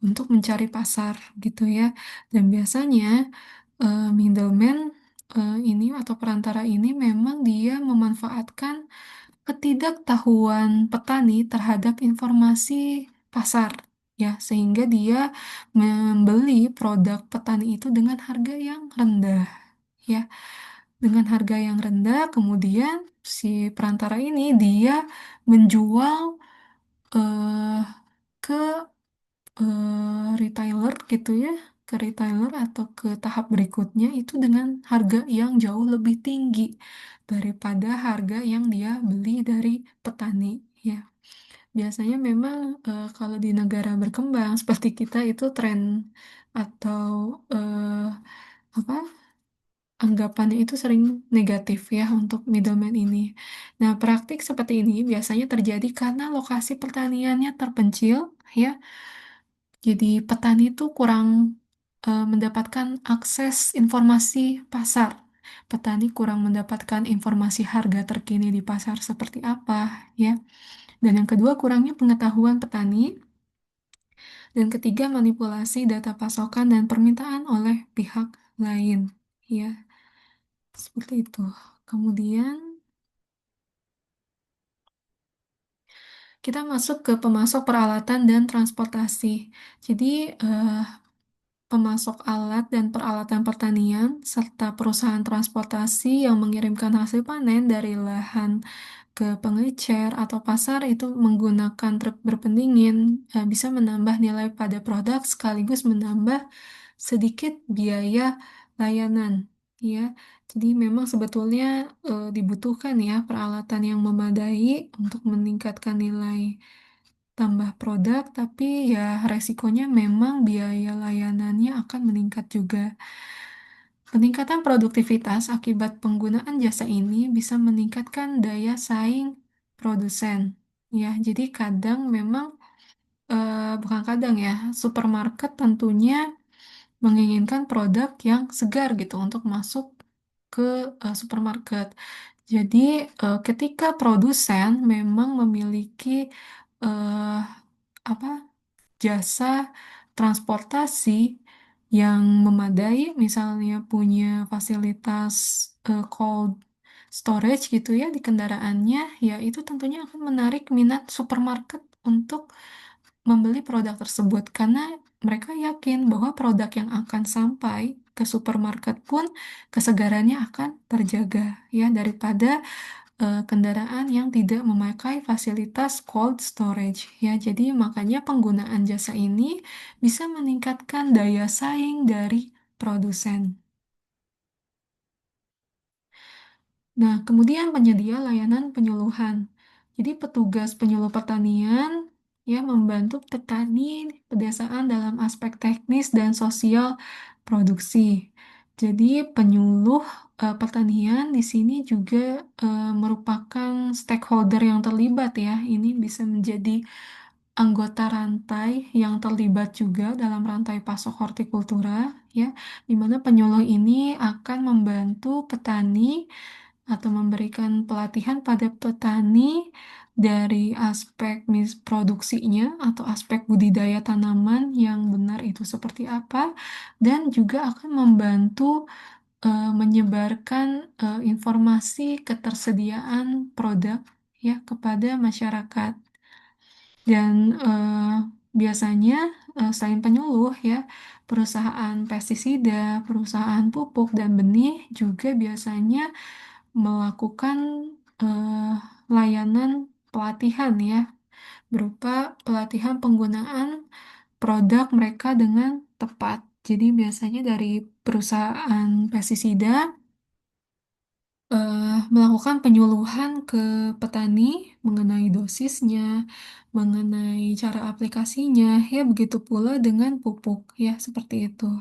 A: untuk mencari pasar gitu ya. Dan biasanya middleman ini atau perantara ini memang dia memanfaatkan ketidaktahuan petani terhadap informasi pasar ya, sehingga dia membeli produk petani itu dengan harga yang rendah ya. Dengan harga yang rendah, kemudian si perantara ini dia menjual eh, ke retailer gitu ya, ke retailer atau ke tahap berikutnya itu dengan harga yang jauh lebih tinggi daripada harga yang dia beli dari petani ya. biasanya memang, kalau di negara berkembang seperti kita itu tren atau, apa, anggapannya itu sering negatif ya untuk middleman ini. Nah, praktik seperti ini biasanya terjadi karena lokasi pertaniannya terpencil ya. Jadi petani itu kurang mendapatkan akses informasi pasar. Petani kurang mendapatkan informasi harga terkini di pasar seperti apa ya. Dan yang kedua, kurangnya pengetahuan petani. Dan ketiga, manipulasi data pasokan dan permintaan oleh pihak lain. Ya, seperti itu. Kemudian kita masuk ke pemasok peralatan dan transportasi. Jadi, pemasok alat dan peralatan pertanian, serta perusahaan transportasi yang mengirimkan hasil panen dari lahan ke pengecer atau pasar itu menggunakan truk berpendingin, bisa menambah nilai pada produk sekaligus menambah sedikit biaya layanan. Ya, jadi memang sebetulnya dibutuhkan ya peralatan yang memadai untuk meningkatkan nilai tambah produk, tapi ya resikonya memang biaya layanannya akan meningkat juga. Peningkatan produktivitas akibat penggunaan jasa ini bisa meningkatkan daya saing produsen. Ya, jadi kadang memang, bukan kadang ya, supermarket tentunya menginginkan produk yang segar gitu untuk masuk ke supermarket. Jadi, ketika produsen memang memiliki eh, apa jasa transportasi yang memadai, misalnya punya fasilitas cold storage gitu ya di kendaraannya, ya itu tentunya akan menarik minat supermarket untuk membeli produk tersebut karena mereka yakin bahwa produk yang akan sampai ke supermarket pun kesegarannya akan terjaga ya daripada kendaraan yang tidak memakai fasilitas cold storage ya. Jadi makanya penggunaan jasa ini bisa meningkatkan daya saing dari produsen. Nah, kemudian penyedia layanan penyuluhan. Jadi petugas penyuluh pertanian ya membantu petani pedesaan dalam aspek teknis dan sosial produksi. Jadi penyuluh pertanian di sini juga merupakan stakeholder yang terlibat ya. Ini bisa menjadi anggota rantai yang terlibat juga dalam rantai pasok hortikultura ya, di mana penyuluh ini akan membantu petani atau memberikan pelatihan pada petani dari aspek produksinya atau aspek budidaya tanaman yang benar itu seperti apa, dan juga akan membantu menyebarkan informasi ketersediaan produk ya kepada masyarakat. Dan biasanya selain penyuluh ya, perusahaan pestisida, perusahaan pupuk dan benih juga biasanya melakukan eh, layanan pelatihan ya, berupa pelatihan penggunaan produk mereka dengan tepat. Jadi biasanya dari perusahaan pestisida melakukan penyuluhan ke petani mengenai dosisnya, mengenai cara aplikasinya, ya begitu pula dengan pupuk, ya seperti itu.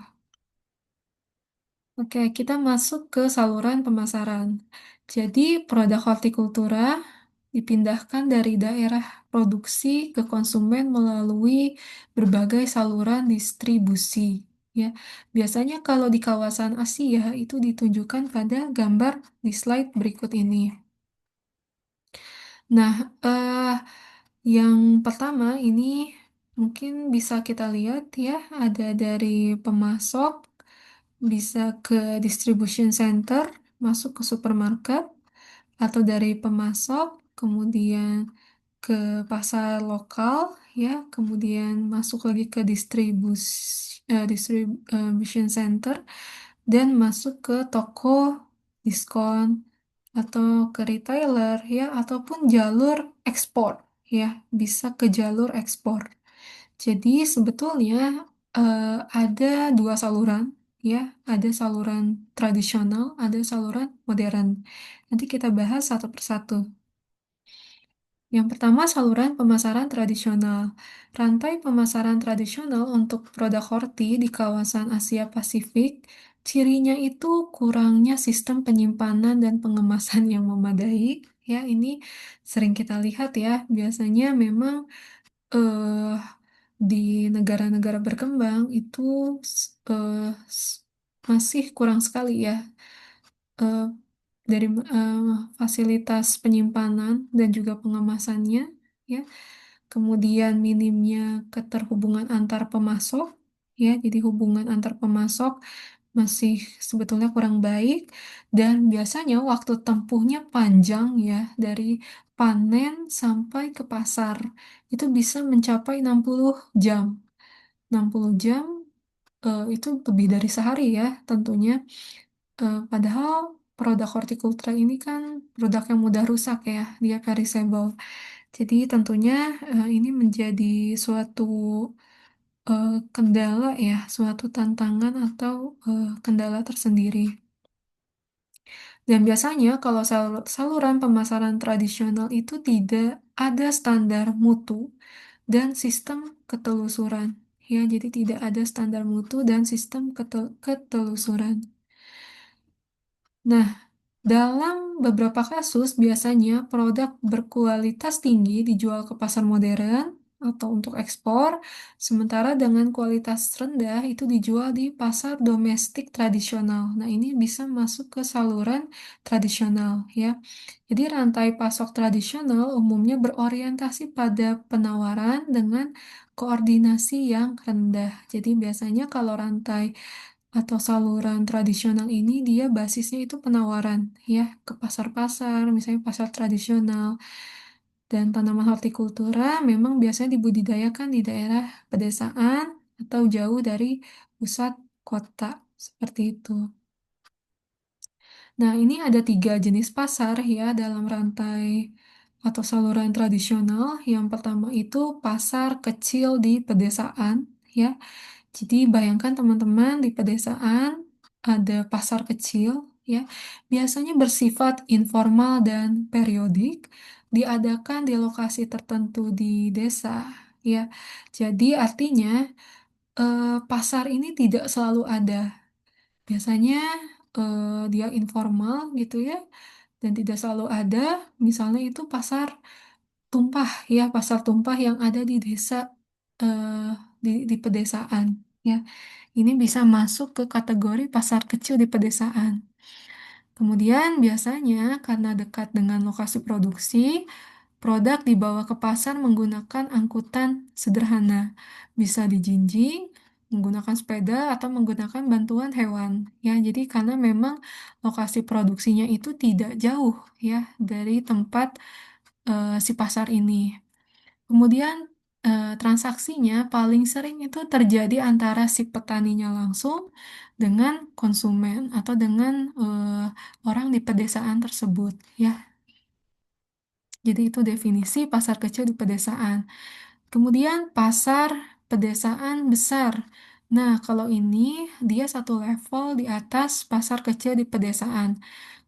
A: Oke, kita masuk ke saluran pemasaran. Jadi, produk hortikultura dipindahkan dari daerah produksi ke konsumen melalui berbagai saluran distribusi. Ya, biasanya kalau di kawasan Asia itu ditunjukkan pada gambar di slide berikut ini. Nah, yang pertama ini mungkin bisa kita lihat ya, ada dari pemasok, bisa ke distribution center, masuk ke supermarket, atau dari pemasok, kemudian ke pasar lokal, ya, kemudian masuk lagi ke distribution center, dan masuk ke toko diskon atau ke retailer ya ataupun jalur ekspor ya bisa ke jalur ekspor. Jadi sebetulnya ada dua saluran ya, ada saluran tradisional, ada saluran modern. Nanti kita bahas satu persatu. Yang pertama, saluran pemasaran tradisional. Rantai pemasaran tradisional untuk produk horti di kawasan Asia Pasifik, cirinya itu kurangnya sistem penyimpanan dan pengemasan yang memadai. Ya, ini sering kita lihat ya. Biasanya memang eh, di negara-negara berkembang itu masih kurang sekali ya eh, dari fasilitas penyimpanan dan juga pengemasannya, ya. Kemudian minimnya keterhubungan antar pemasok, ya. Jadi hubungan antar pemasok masih sebetulnya kurang baik dan biasanya waktu tempuhnya panjang ya dari panen sampai ke pasar. Itu bisa mencapai 60 jam. 60 jam itu lebih dari sehari ya tentunya. Padahal produk hortikultura ini kan produk yang mudah rusak ya, dia perishable. Jadi tentunya ini menjadi suatu kendala ya, suatu tantangan atau kendala tersendiri. Dan biasanya kalau saluran pemasaran tradisional itu tidak ada standar mutu dan sistem ketelusuran. Ya, jadi tidak ada standar mutu dan sistem ketelusuran. Nah, dalam beberapa kasus, biasanya produk berkualitas tinggi dijual ke pasar modern atau untuk ekspor, sementara dengan kualitas rendah itu dijual di pasar domestik tradisional. Nah, ini bisa masuk ke saluran tradisional ya. Jadi rantai pasok tradisional umumnya berorientasi pada penawaran dengan koordinasi yang rendah. Jadi biasanya kalau rantai atau saluran tradisional ini dia basisnya itu penawaran ya ke pasar-pasar, misalnya pasar tradisional. Dan tanaman hortikultura memang biasanya dibudidayakan di daerah pedesaan atau jauh dari pusat kota, seperti itu. Nah, ini ada tiga jenis pasar ya dalam rantai atau saluran tradisional. Yang pertama itu pasar kecil di pedesaan ya. Jadi bayangkan teman-teman di pedesaan ada pasar kecil ya, biasanya bersifat informal dan periodik, diadakan di lokasi tertentu di desa ya. Jadi artinya pasar ini tidak selalu ada. Biasanya dia informal gitu ya dan tidak selalu ada. Misalnya itu pasar tumpah ya, pasar tumpah yang ada di desa eh, di pedesaan ya. Ini bisa masuk ke kategori pasar kecil di pedesaan. Kemudian biasanya karena dekat dengan lokasi produksi, produk dibawa ke pasar menggunakan angkutan sederhana. Bisa dijinjing, menggunakan sepeda atau menggunakan bantuan hewan. Ya, jadi karena memang lokasi produksinya itu tidak jauh ya dari tempat si pasar ini. Kemudian transaksinya paling sering itu terjadi antara si petaninya langsung dengan konsumen atau dengan orang di pedesaan tersebut ya. Jadi itu definisi pasar kecil di pedesaan. Kemudian pasar pedesaan besar. Nah, kalau ini dia satu level di atas pasar kecil di pedesaan.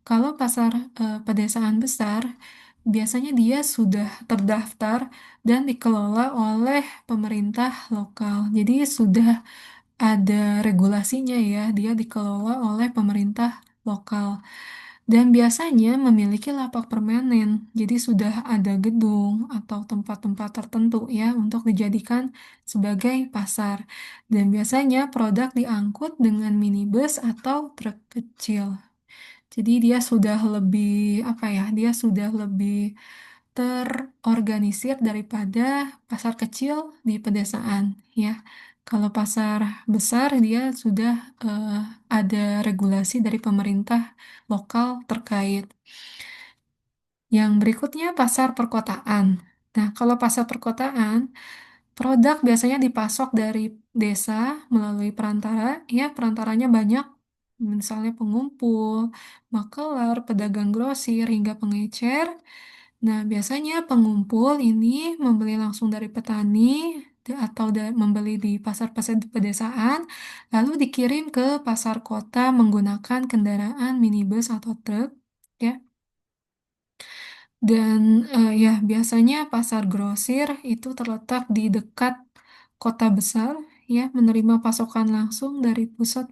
A: Kalau pasar pedesaan besar, biasanya dia sudah terdaftar dan dikelola oleh pemerintah lokal. Jadi sudah ada regulasinya ya, dia dikelola oleh pemerintah lokal. Dan biasanya memiliki lapak permanen, jadi sudah ada gedung atau tempat-tempat tertentu ya untuk dijadikan sebagai pasar. Dan biasanya produk diangkut dengan minibus atau truk kecil. Jadi dia sudah lebih apa ya? Dia sudah lebih terorganisir daripada pasar kecil di pedesaan ya. Kalau pasar besar dia sudah eh, ada regulasi dari pemerintah lokal terkait. Yang berikutnya pasar perkotaan. Nah, kalau pasar perkotaan, produk biasanya dipasok dari desa melalui perantara, ya perantaranya banyak, misalnya pengumpul, makelar, pedagang grosir, hingga pengecer. Nah, biasanya pengumpul ini membeli langsung dari petani atau membeli di pasar-pasar di pedesaan, lalu dikirim ke pasar kota menggunakan kendaraan minibus atau truk. Ya, Dan ya biasanya pasar grosir itu terletak di dekat kota besar, ya menerima pasokan langsung dari pusat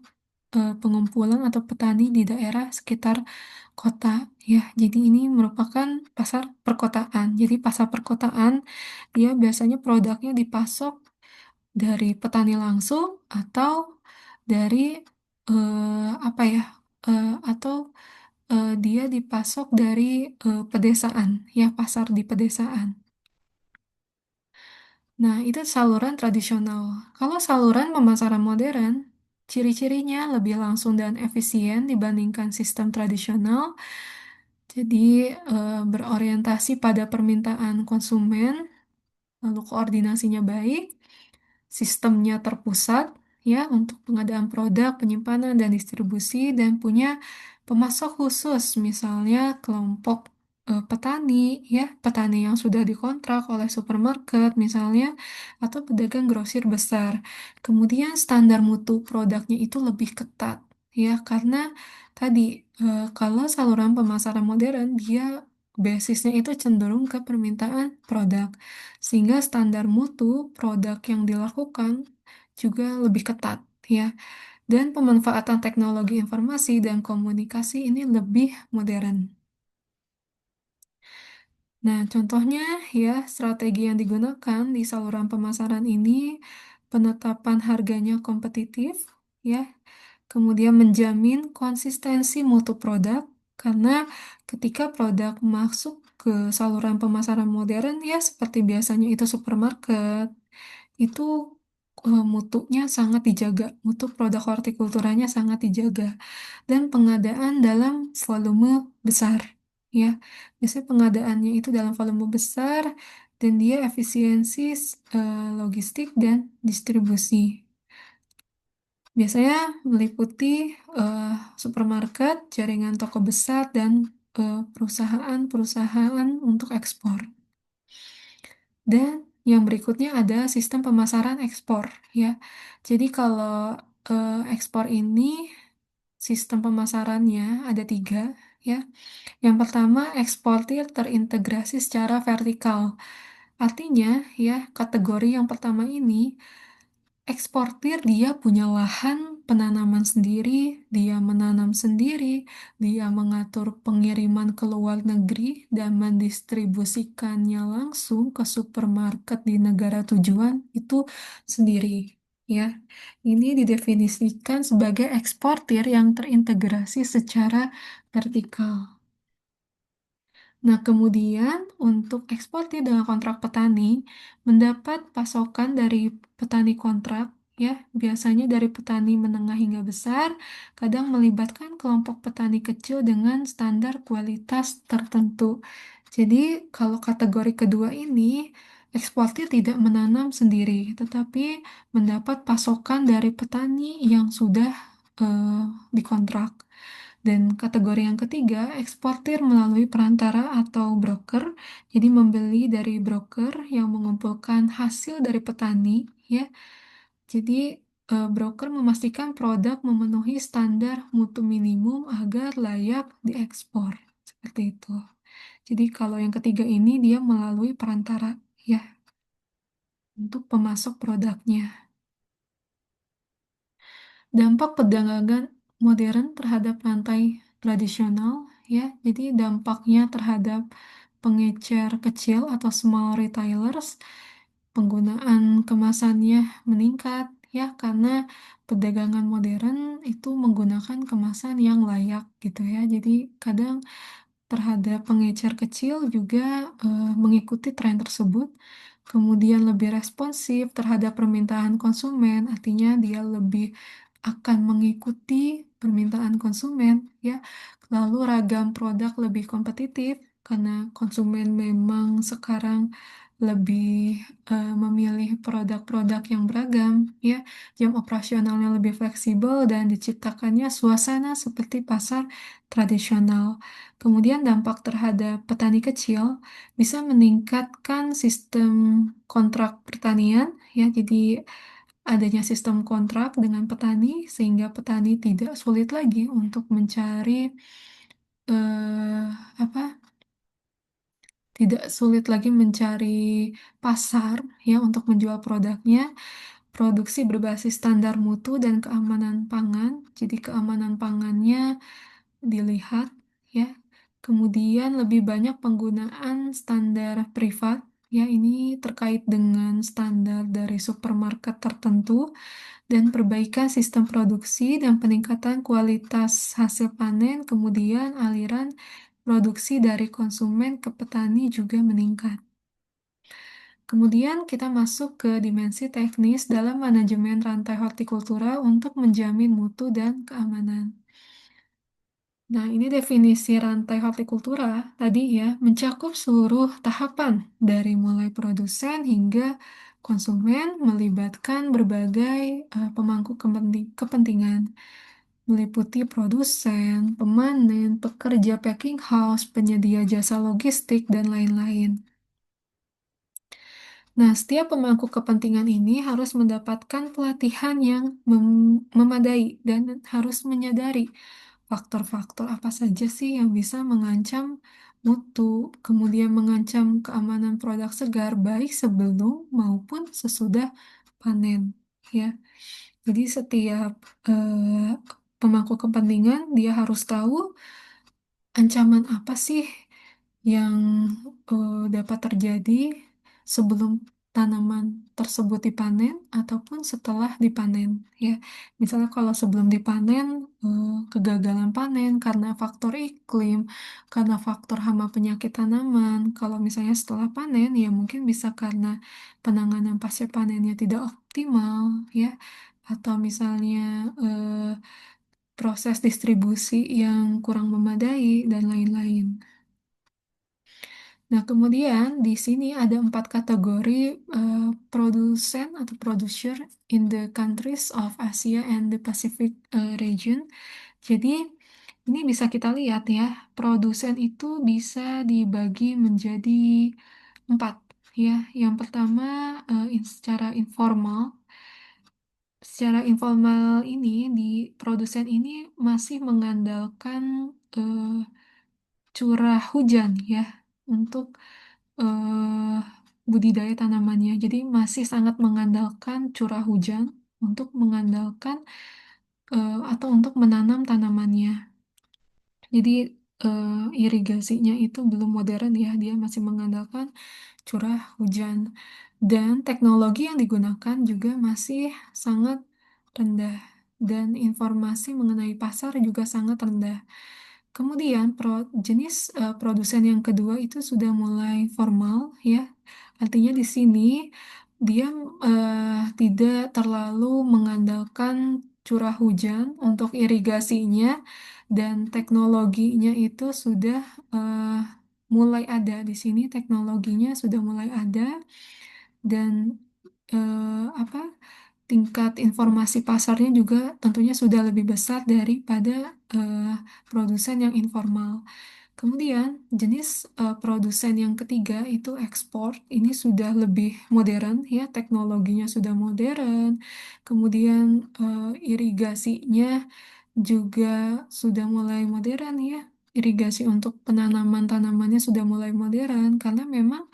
A: pengumpulan atau petani di daerah sekitar kota. Ya, jadi ini merupakan pasar perkotaan. Jadi pasar perkotaan dia biasanya produknya dipasok dari petani langsung atau dari apa ya? Atau dia dipasok dari pedesaan, ya pasar di pedesaan. Nah, itu saluran tradisional. Kalau saluran pemasaran modern, ciri-cirinya lebih langsung dan efisien dibandingkan sistem tradisional. Jadi, berorientasi pada permintaan konsumen, lalu koordinasinya baik, sistemnya terpusat ya untuk pengadaan produk, penyimpanan dan distribusi dan punya pemasok khusus misalnya kelompok petani ya, petani yang sudah dikontrak oleh supermarket misalnya atau pedagang grosir besar. Kemudian standar mutu produknya itu lebih ketat ya karena tadi kalau saluran pemasaran modern dia basisnya itu cenderung ke permintaan produk. Sehingga standar mutu produk yang dilakukan juga lebih ketat ya. Dan pemanfaatan teknologi informasi dan komunikasi ini lebih modern. Nah, contohnya ya, strategi yang digunakan di saluran pemasaran ini penetapan harganya kompetitif ya, kemudian menjamin konsistensi mutu produk karena ketika produk masuk ke saluran pemasaran modern ya seperti biasanya itu supermarket itu mutunya sangat dijaga, mutu produk hortikulturanya sangat dijaga, dan pengadaan dalam volume besar, ya. Biasanya pengadaannya itu dalam volume besar, dan dia efisiensi logistik dan distribusi. Biasanya meliputi eh, supermarket, jaringan toko besar, dan perusahaan-perusahaan untuk ekspor. Dan yang berikutnya ada sistem pemasaran ekspor, ya. Jadi kalau ekspor ini sistem pemasarannya ada tiga, ya. Yang pertama, eksportir terintegrasi secara vertikal. Artinya, ya, kategori yang pertama ini eksportir dia punya lahan penanaman sendiri, dia menanam sendiri, dia mengatur pengiriman ke luar negeri dan mendistribusikannya langsung ke supermarket di negara tujuan itu sendiri. Ya, ini didefinisikan sebagai eksportir yang terintegrasi secara vertikal. Nah, kemudian untuk eksportir dengan kontrak petani, mendapat pasokan dari petani kontrak, ya, biasanya dari petani menengah hingga besar, kadang melibatkan kelompok petani kecil dengan standar kualitas tertentu. Jadi, kalau kategori kedua ini, eksportir tidak menanam sendiri, tetapi mendapat pasokan dari petani yang sudah eh, dikontrak. Dan kategori yang ketiga, eksportir melalui perantara atau broker. Jadi membeli dari broker yang mengumpulkan hasil dari petani, ya. Jadi broker memastikan produk memenuhi standar mutu minimum agar layak diekspor. Seperti itu. Jadi kalau yang ketiga ini dia melalui perantara, ya, untuk pemasok produknya. Dampak perdagangan modern terhadap rantai tradisional, ya, jadi dampaknya terhadap pengecer kecil atau small retailers, penggunaan kemasannya meningkat, ya, karena perdagangan modern itu menggunakan kemasan yang layak gitu ya. Jadi kadang terhadap pengecer kecil juga mengikuti tren tersebut. Kemudian lebih responsif terhadap permintaan konsumen, artinya dia lebih akan mengikuti permintaan konsumen, ya. Lalu ragam produk lebih kompetitif karena konsumen memang sekarang lebih memilih produk-produk yang beragam, ya. Jam operasionalnya lebih fleksibel dan diciptakannya suasana seperti pasar tradisional. Kemudian dampak terhadap petani kecil bisa meningkatkan sistem kontrak pertanian, ya. Jadi adanya sistem kontrak dengan petani sehingga petani tidak sulit lagi untuk mencari apa tidak sulit lagi mencari pasar ya untuk menjual produknya. Produksi berbasis standar mutu dan keamanan pangan. Jadi keamanan pangannya dilihat ya. Kemudian lebih banyak penggunaan standar privat. Ya, ini terkait dengan standar dari supermarket tertentu dan perbaikan sistem produksi dan peningkatan kualitas hasil panen, kemudian aliran produksi dari konsumen ke petani juga meningkat. Kemudian kita masuk ke dimensi teknis dalam manajemen rantai hortikultura untuk menjamin mutu dan keamanan. Nah, ini definisi rantai hortikultura tadi ya, mencakup seluruh tahapan dari mulai produsen hingga konsumen, melibatkan berbagai pemangku kepentingan, meliputi produsen, pemanen, pekerja packing house, penyedia jasa logistik, dan lain-lain. Nah, setiap pemangku kepentingan ini harus mendapatkan pelatihan yang memadai dan harus menyadari faktor-faktor apa saja sih yang bisa mengancam mutu, kemudian mengancam keamanan produk segar baik sebelum maupun sesudah panen, ya. Jadi setiap pemangku kepentingan dia harus tahu ancaman apa sih yang dapat terjadi sebelum tanaman tersebut dipanen ataupun setelah dipanen ya. Misalnya kalau sebelum dipanen kegagalan panen karena faktor iklim, karena faktor hama penyakit tanaman. Kalau misalnya setelah panen ya mungkin bisa karena penanganan pasca panennya tidak optimal ya, atau misalnya proses distribusi yang kurang memadai dan lain-lain. Nah, kemudian di sini ada 4 kategori produsen atau producer in the countries of Asia and the Pacific region. Jadi, ini bisa kita lihat ya, produsen itu bisa dibagi menjadi 4 ya. Yang pertama, secara informal. Secara informal ini, di produsen ini masih mengandalkan eh, curah hujan ya untuk eh, budidaya tanamannya. Jadi masih sangat mengandalkan curah hujan untuk mengandalkan atau untuk menanam tanamannya. Jadi irigasinya itu belum modern ya, dia masih mengandalkan curah hujan. Dan teknologi yang digunakan juga masih sangat rendah. Dan informasi mengenai pasar juga sangat rendah. Kemudian jenis produsen yang kedua itu sudah mulai formal ya. Artinya di sini dia tidak terlalu mengandalkan curah hujan untuk irigasinya dan teknologinya itu sudah eh, mulai ada di sini, teknologinya sudah mulai ada dan apa, tingkat informasi pasarnya juga tentunya sudah lebih besar daripada produsen yang informal. Kemudian jenis produsen yang ketiga itu ekspor. Ini sudah lebih modern ya, teknologinya sudah modern. Kemudian irigasinya juga sudah mulai modern ya. Irigasi untuk penanaman tanamannya sudah mulai modern karena memang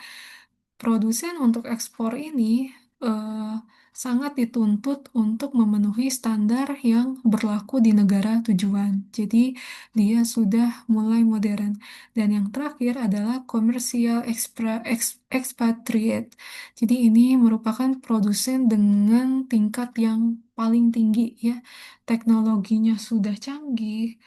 A: produsen untuk ekspor ini eh, sangat dituntut untuk memenuhi standar yang berlaku di negara tujuan. Jadi dia sudah mulai modern. Dan yang terakhir adalah komersial expatriate. Jadi ini merupakan produsen dengan tingkat yang paling tinggi ya. Teknologinya sudah canggih,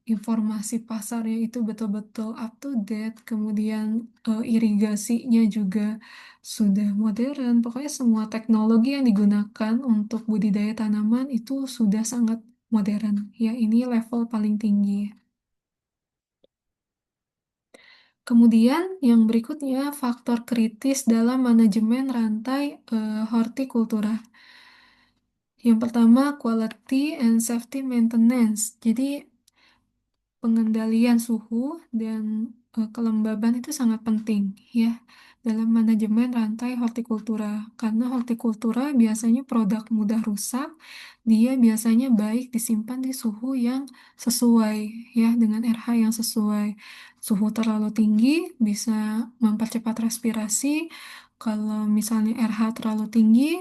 A: informasi pasarnya itu betul-betul up to date, kemudian irigasinya juga sudah modern. Pokoknya semua teknologi yang digunakan untuk budidaya tanaman itu sudah sangat modern. Ya, ini level paling tinggi. Kemudian yang berikutnya faktor kritis dalam manajemen rantai hortikultura. Yang pertama, quality and safety maintenance. Jadi pengendalian suhu dan kelembaban itu sangat penting ya. dalam manajemen rantai hortikultura. Karena hortikultura biasanya produk mudah rusak, dia biasanya baik disimpan di suhu yang sesuai, ya, dengan RH yang sesuai. Suhu terlalu tinggi bisa mempercepat respirasi. Kalau misalnya RH terlalu tinggi,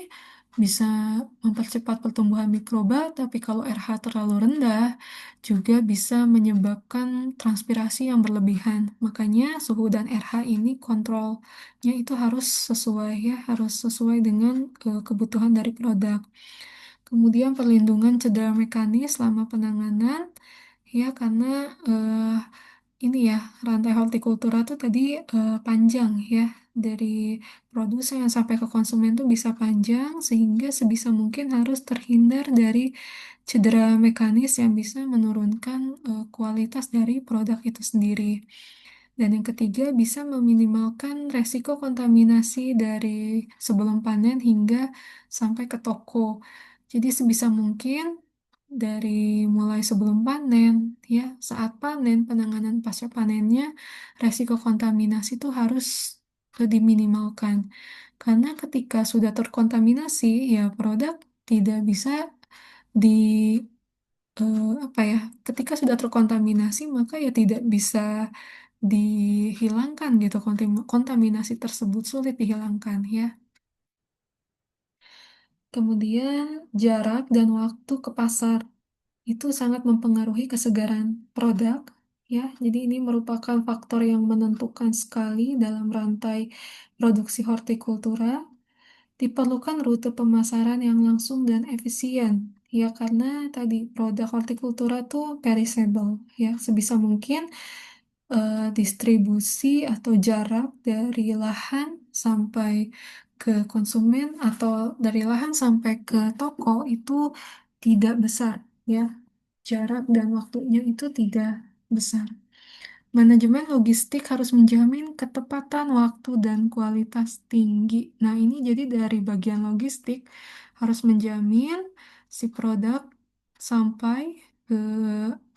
A: bisa mempercepat pertumbuhan mikroba, tapi kalau RH terlalu rendah, juga bisa menyebabkan transpirasi yang berlebihan. Makanya suhu dan RH ini kontrolnya itu harus sesuai, ya, harus sesuai dengan kebutuhan dari produk. Kemudian perlindungan cedera mekanis selama penanganan, ya, karena ini ya, rantai hortikultura tuh tadi panjang, ya, dari produsen sampai ke konsumen tuh bisa panjang, sehingga sebisa mungkin harus terhindar dari cedera mekanis yang bisa menurunkan kualitas dari produk itu sendiri. Dan yang ketiga, bisa meminimalkan resiko kontaminasi dari sebelum panen hingga sampai ke toko. Jadi sebisa mungkin dari mulai sebelum panen, ya, saat panen, penanganan pasca panennya, resiko kontaminasi itu harus diminimalkan. Karena ketika sudah terkontaminasi, ya produk tidak bisa di apa ya, ketika sudah terkontaminasi maka ya tidak bisa dihilangkan gitu, kontaminasi tersebut sulit dihilangkan, ya. Kemudian jarak dan waktu ke pasar itu sangat mempengaruhi kesegaran produk, ya. Jadi ini merupakan faktor yang menentukan sekali dalam rantai produksi hortikultura. Diperlukan rute pemasaran yang langsung dan efisien, ya, karena tadi produk hortikultura tuh perishable, ya. Sebisa mungkin distribusi atau jarak dari lahan sampai ke konsumen atau dari lahan sampai ke toko itu tidak besar, ya. Jarak dan waktunya itu tidak besar. Manajemen logistik harus menjamin ketepatan waktu dan kualitas tinggi. Nah, ini jadi dari bagian logistik harus menjamin si produk sampai ke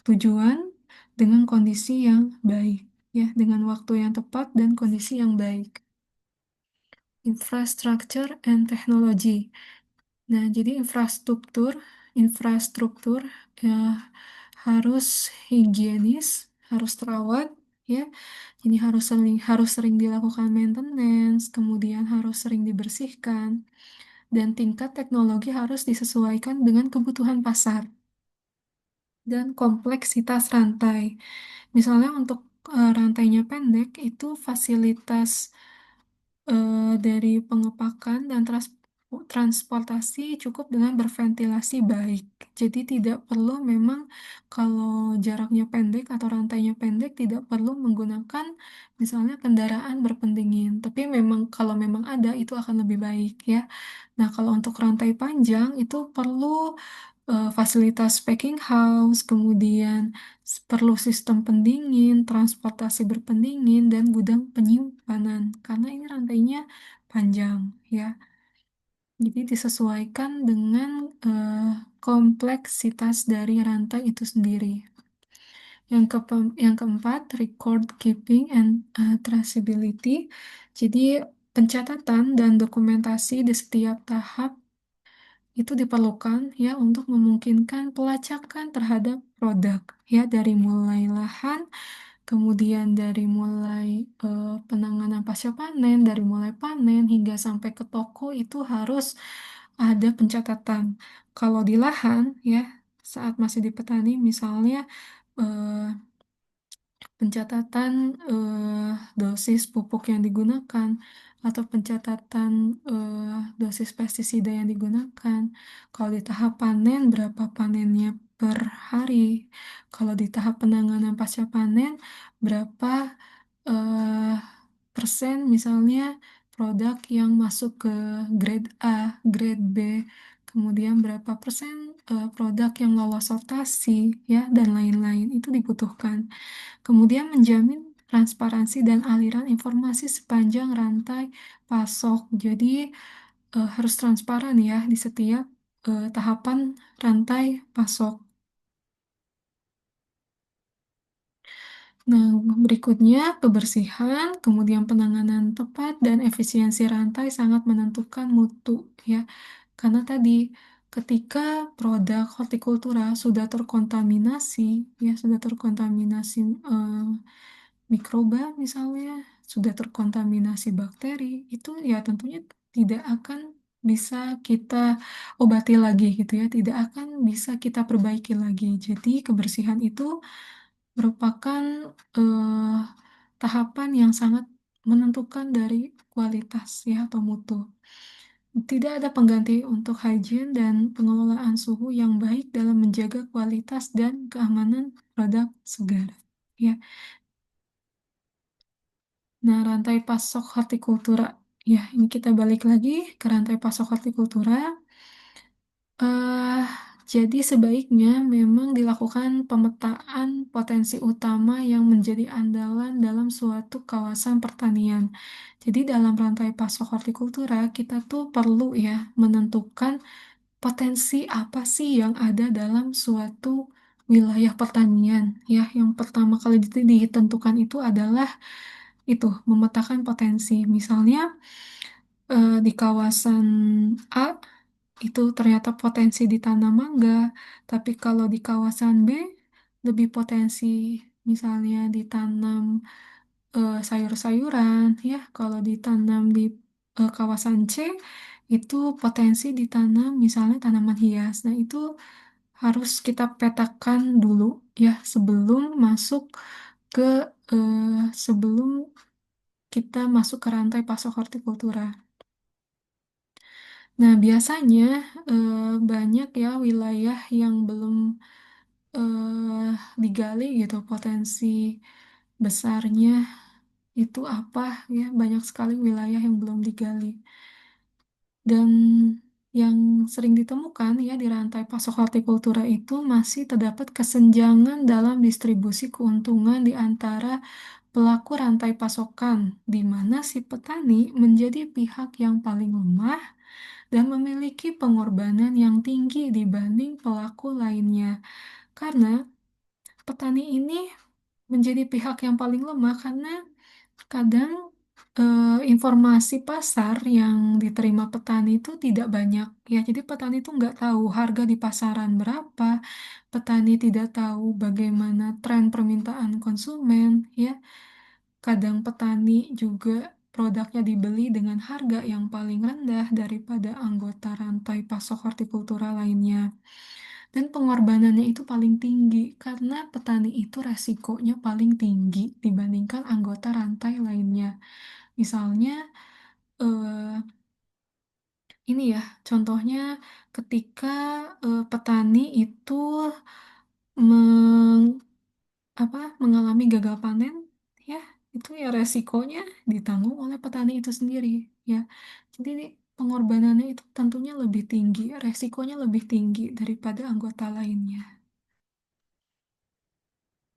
A: tujuan dengan kondisi yang baik, ya, dengan waktu yang tepat dan kondisi yang baik. Infrastructure and technology. Nah, jadi infrastruktur ya, harus higienis, harus terawat, ya. Jadi harus sering dilakukan maintenance, kemudian harus sering dibersihkan, dan tingkat teknologi harus disesuaikan dengan kebutuhan pasar dan kompleksitas rantai. Misalnya untuk rantainya pendek, itu fasilitas dari pengepakan dan transportasi cukup dengan berventilasi baik. Jadi tidak perlu memang kalau jaraknya pendek atau rantainya pendek tidak perlu menggunakan misalnya kendaraan berpendingin. Tapi memang kalau memang ada itu akan lebih baik, ya. Nah, kalau untuk rantai panjang itu perlu fasilitas packing house, kemudian perlu sistem pendingin, transportasi berpendingin, dan gudang penyimpanan. Karena ini rantainya panjang, ya. Jadi disesuaikan dengan kompleksitas dari rantai itu sendiri. Yang keempat, record keeping and traceability. Jadi pencatatan dan dokumentasi di setiap tahap itu diperlukan, ya, untuk memungkinkan pelacakan terhadap produk, ya, dari mulai lahan, kemudian dari mulai penanganan pasca panen, dari mulai panen hingga sampai ke toko itu harus ada pencatatan. Kalau di lahan, ya, saat masih di petani misalnya eh, pencatatan dosis pupuk yang digunakan atau pencatatan dosis pestisida yang digunakan. Kalau di tahap panen, berapa panennya per hari. Kalau di tahap penanganan pasca panen, berapa eh, persen misalnya produk yang masuk ke grade A, grade B, kemudian berapa persen produk yang lolos sortasi, ya, dan lain-lain. Itu dibutuhkan. Kemudian menjamin transparansi dan aliran informasi sepanjang rantai pasok. Jadi harus transparan, ya, di setiap tahapan rantai pasok. Nah, berikutnya kebersihan, kemudian penanganan tepat dan efisiensi rantai sangat menentukan mutu ya. Karena tadi ketika produk hortikultura sudah terkontaminasi ya, sudah terkontaminasi mikroba misalnya, sudah terkontaminasi bakteri, itu ya tentunya tidak akan bisa kita obati lagi gitu ya, tidak akan bisa kita perbaiki lagi. Jadi kebersihan itu merupakan eh, tahapan yang sangat menentukan dari kualitas ya atau mutu. Tidak ada pengganti untuk hygiene dan pengelolaan suhu yang baik dalam menjaga kualitas dan keamanan produk segar. Ya, nah rantai pasok hortikultura. Ya, ini kita balik lagi ke rantai pasok hortikultura. eh jadi sebaiknya memang dilakukan pemetaan potensi utama yang menjadi andalan dalam suatu kawasan pertanian. Jadi dalam rantai pasok hortikultura kita tuh perlu ya menentukan potensi apa sih yang ada dalam suatu wilayah pertanian. Ya, yang pertama kali ditentukan itu adalah itu memetakan potensi. Misalnya di kawasan A itu ternyata potensi ditanam mangga, tapi kalau di kawasan B lebih potensi misalnya ditanam sayur-sayuran ya. Kalau ditanam di kawasan C itu potensi ditanam misalnya tanaman hias. Nah, itu harus kita petakan dulu ya sebelum masuk ke sebelum kita masuk ke rantai pasok hortikultura. Nah, biasanya banyak ya wilayah yang belum digali gitu potensi besarnya itu apa ya, banyak sekali wilayah yang belum digali. Dan yang sering ditemukan ya di rantai pasok hortikultura itu masih terdapat kesenjangan dalam distribusi keuntungan di antara pelaku rantai pasokan, di mana si petani menjadi pihak yang paling lemah dan memiliki pengorbanan yang tinggi dibanding pelaku lainnya. Karena petani ini menjadi pihak yang paling lemah karena kadang informasi pasar yang diterima petani itu tidak banyak ya. Jadi petani itu nggak tahu harga di pasaran berapa, petani tidak tahu bagaimana tren permintaan konsumen ya. Kadang petani juga produknya dibeli dengan harga yang paling rendah daripada anggota rantai pasok hortikultura lainnya. Dan pengorbanannya itu paling tinggi karena petani itu resikonya paling tinggi dibandingkan anggota rantai lainnya. Misalnya, eh, ini ya, contohnya ketika petani itu meng- mengalami gagal panen, ya, itu ya resikonya ditanggung oleh petani itu sendiri, ya. Jadi pengorbanannya itu tentunya lebih tinggi, resikonya lebih tinggi daripada anggota lainnya.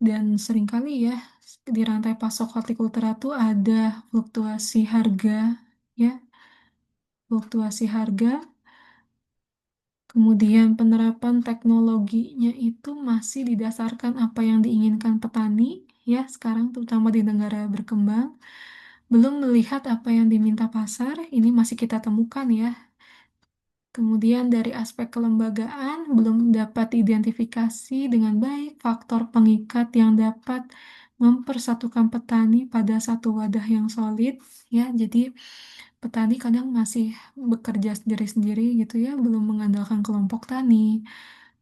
A: Dan seringkali ya, di rantai pasok hortikultura tuh ada fluktuasi harga, ya, fluktuasi harga. Kemudian penerapan teknologinya itu masih didasarkan apa yang diinginkan petani, ya, sekarang terutama di negara berkembang. Belum melihat apa yang diminta pasar, ini masih kita temukan ya. Kemudian dari aspek kelembagaan, belum dapat diidentifikasi dengan baik faktor pengikat yang dapat mempersatukan petani pada satu wadah yang solid, ya. Jadi petani kadang masih bekerja sendiri-sendiri gitu ya, belum mengandalkan kelompok tani.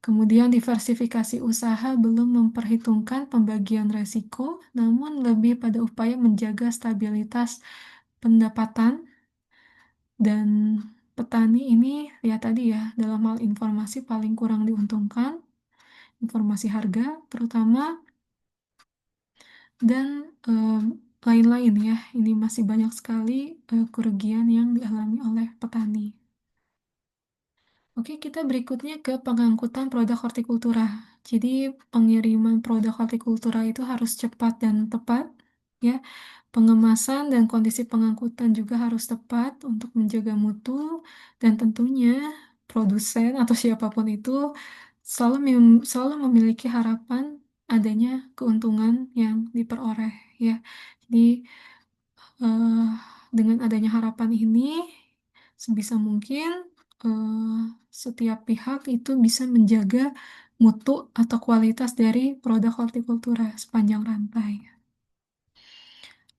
A: Kemudian diversifikasi usaha belum memperhitungkan pembagian resiko, namun lebih pada upaya menjaga stabilitas pendapatan dan petani ini ya tadi ya dalam hal informasi paling kurang diuntungkan, informasi harga terutama dan lain-lain ya. Ini masih banyak sekali kerugian yang dialami oleh petani. Oke, kita berikutnya ke pengangkutan produk hortikultura. Jadi, pengiriman produk hortikultura itu harus cepat dan tepat, ya. Pengemasan dan kondisi pengangkutan juga harus tepat untuk menjaga mutu, dan tentunya produsen atau siapapun itu selalu memiliki harapan adanya keuntungan yang diperoleh ya. Jadi eh, dengan adanya harapan ini sebisa mungkin eh, setiap pihak itu bisa menjaga mutu atau kualitas dari produk hortikultura sepanjang rantai.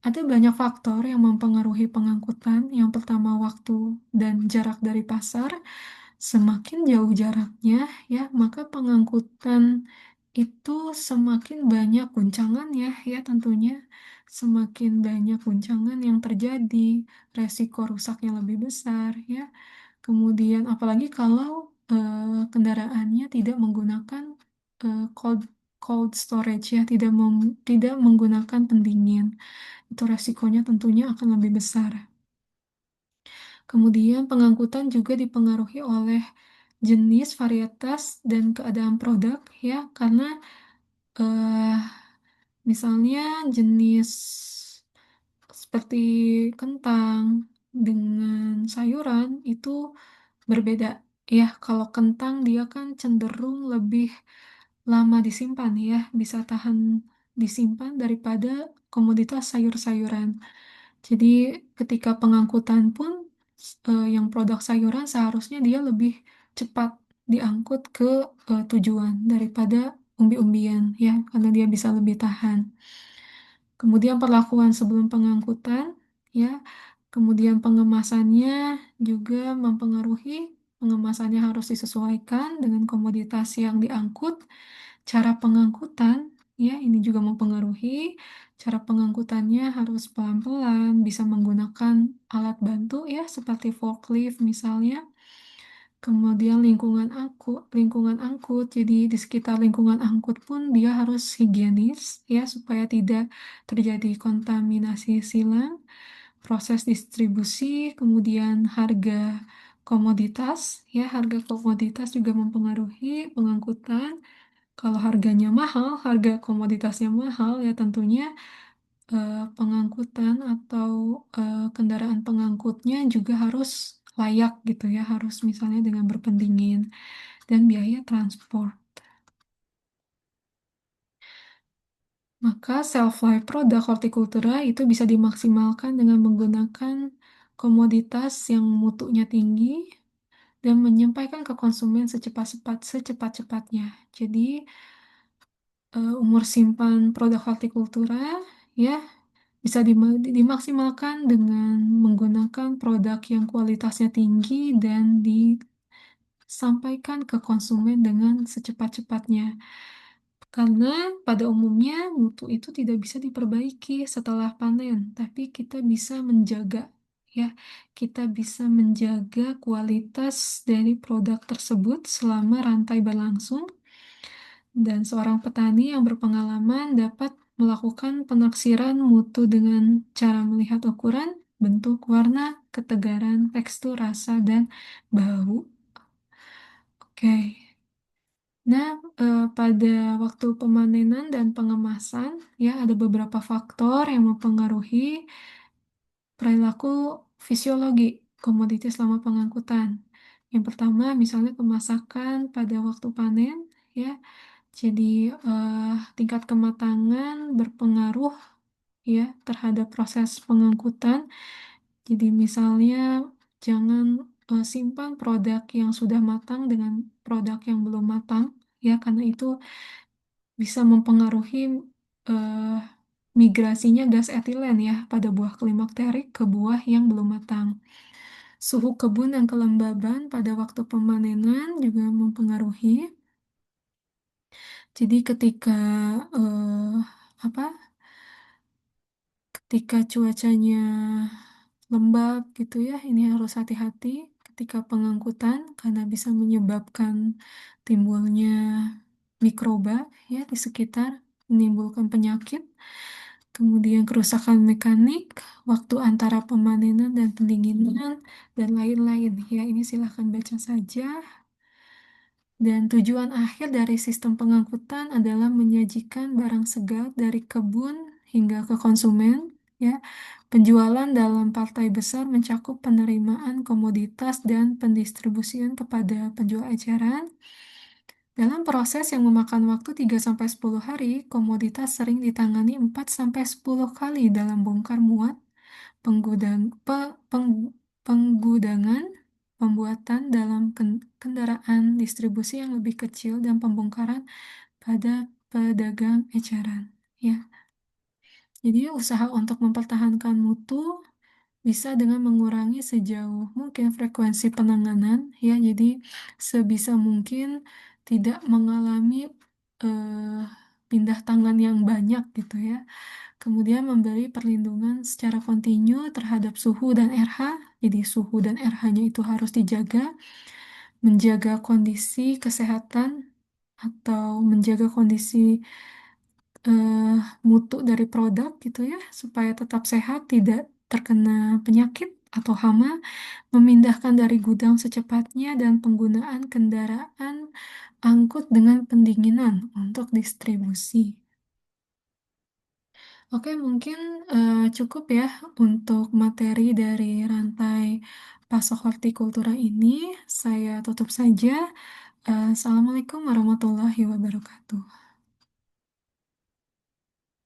A: Ada banyak faktor yang mempengaruhi pengangkutan. Yang pertama, waktu dan jarak dari pasar. Semakin jauh jaraknya, ya, maka pengangkutan itu semakin banyak guncangannya, ya, tentunya. Semakin banyak guncangan yang terjadi, resiko rusaknya lebih besar, ya. Kemudian, apalagi kalau kendaraannya tidak menggunakan cold cold storage, ya, tidak menggunakan pendingin, itu resikonya tentunya akan lebih besar. Kemudian pengangkutan juga dipengaruhi oleh jenis, varietas, dan keadaan produk ya, karena eh, misalnya jenis seperti kentang dengan sayuran itu berbeda ya. Kalau kentang dia kan cenderung lebih lama disimpan ya, bisa tahan disimpan daripada komoditas sayur-sayuran. Jadi ketika pengangkutan pun yang produk sayuran seharusnya dia lebih cepat diangkut ke tujuan daripada umbi-umbian ya, karena dia bisa lebih tahan. Kemudian perlakuan sebelum pengangkutan ya, kemudian pengemasannya juga mempengaruhi. Pengemasannya harus disesuaikan dengan komoditas yang diangkut. Cara pengangkutan, ya, ini juga mempengaruhi. Cara pengangkutannya harus pelan-pelan, bisa menggunakan alat bantu, ya, seperti forklift misalnya. Kemudian lingkungan angkut. Jadi di sekitar lingkungan angkut pun dia harus higienis, ya, supaya tidak terjadi kontaminasi silang. Proses distribusi, kemudian harga komoditas juga mempengaruhi pengangkutan. Kalau harganya mahal, harga komoditasnya mahal, ya tentunya pengangkutan atau kendaraan pengangkutnya juga harus layak gitu ya, harus misalnya dengan berpendingin dan biaya transport. Maka self-life produk hortikultura itu bisa dimaksimalkan dengan menggunakan komoditas yang mutunya tinggi dan menyampaikan ke konsumen secepat-cepatnya. Jadi umur simpan produk hortikultura ya bisa dimaksimalkan dengan menggunakan produk yang kualitasnya tinggi dan disampaikan ke konsumen dengan secepat-cepatnya. Karena pada umumnya mutu itu tidak bisa diperbaiki setelah panen, tapi kita bisa menjaga, ya, kita bisa menjaga kualitas dari produk tersebut selama rantai berlangsung. Dan seorang petani yang berpengalaman dapat melakukan penaksiran mutu dengan cara melihat ukuran, bentuk, warna, ketegaran, tekstur, rasa, dan bau. Oke. Nah, pada waktu pemanenan dan pengemasan, ya ada beberapa faktor yang mempengaruhi perilaku fisiologi komoditi selama pengangkutan. Yang pertama, misalnya kemasakan pada waktu panen, ya. Jadi, tingkat kematangan berpengaruh ya terhadap proses pengangkutan. Jadi, misalnya jangan simpan produk yang sudah matang dengan produk yang belum matang, ya, karena itu bisa mempengaruhi eh, migrasinya gas etilen ya pada buah klimakterik ke buah yang belum matang. Suhu kebun dan kelembaban pada waktu pemanenan juga mempengaruhi. Jadi eh, apa? Ketika cuacanya lembab gitu ya, ini harus hati-hati ketika pengangkutan karena bisa menyebabkan timbulnya mikroba ya di sekitar, menimbulkan penyakit. Kemudian kerusakan mekanik, waktu antara pemanenan dan pendinginan, dan lain-lain. Ya, ini silahkan baca saja. Dan tujuan akhir dari sistem pengangkutan adalah menyajikan barang segar dari kebun hingga ke konsumen. Ya, penjualan dalam partai besar mencakup penerimaan komoditas dan pendistribusian kepada penjual eceran. Dalam proses yang memakan waktu 3 sampai 10 hari, komoditas sering ditangani 4 sampai 10 kali dalam bongkar muat, penggudangan, pembuatan dalam kendaraan distribusi yang lebih kecil, dan pembongkaran pada pedagang eceran. Ya, jadi usaha untuk mempertahankan mutu bisa dengan mengurangi sejauh mungkin frekuensi penanganan, ya. Jadi sebisa mungkin tidak mengalami eh, pindah tangan yang banyak gitu ya. Kemudian memberi perlindungan secara kontinu terhadap suhu dan RH. Jadi suhu dan RH-nya itu harus dijaga, menjaga kondisi kesehatan atau menjaga kondisi eh, mutu dari produk gitu ya, supaya tetap sehat, tidak terkena penyakit atau hama, memindahkan dari gudang secepatnya, dan penggunaan kendaraan angkut dengan pendinginan untuk distribusi. Oke, mungkin cukup ya untuk materi dari rantai pasok hortikultura ini. Saya tutup saja. Assalamualaikum warahmatullahi wabarakatuh.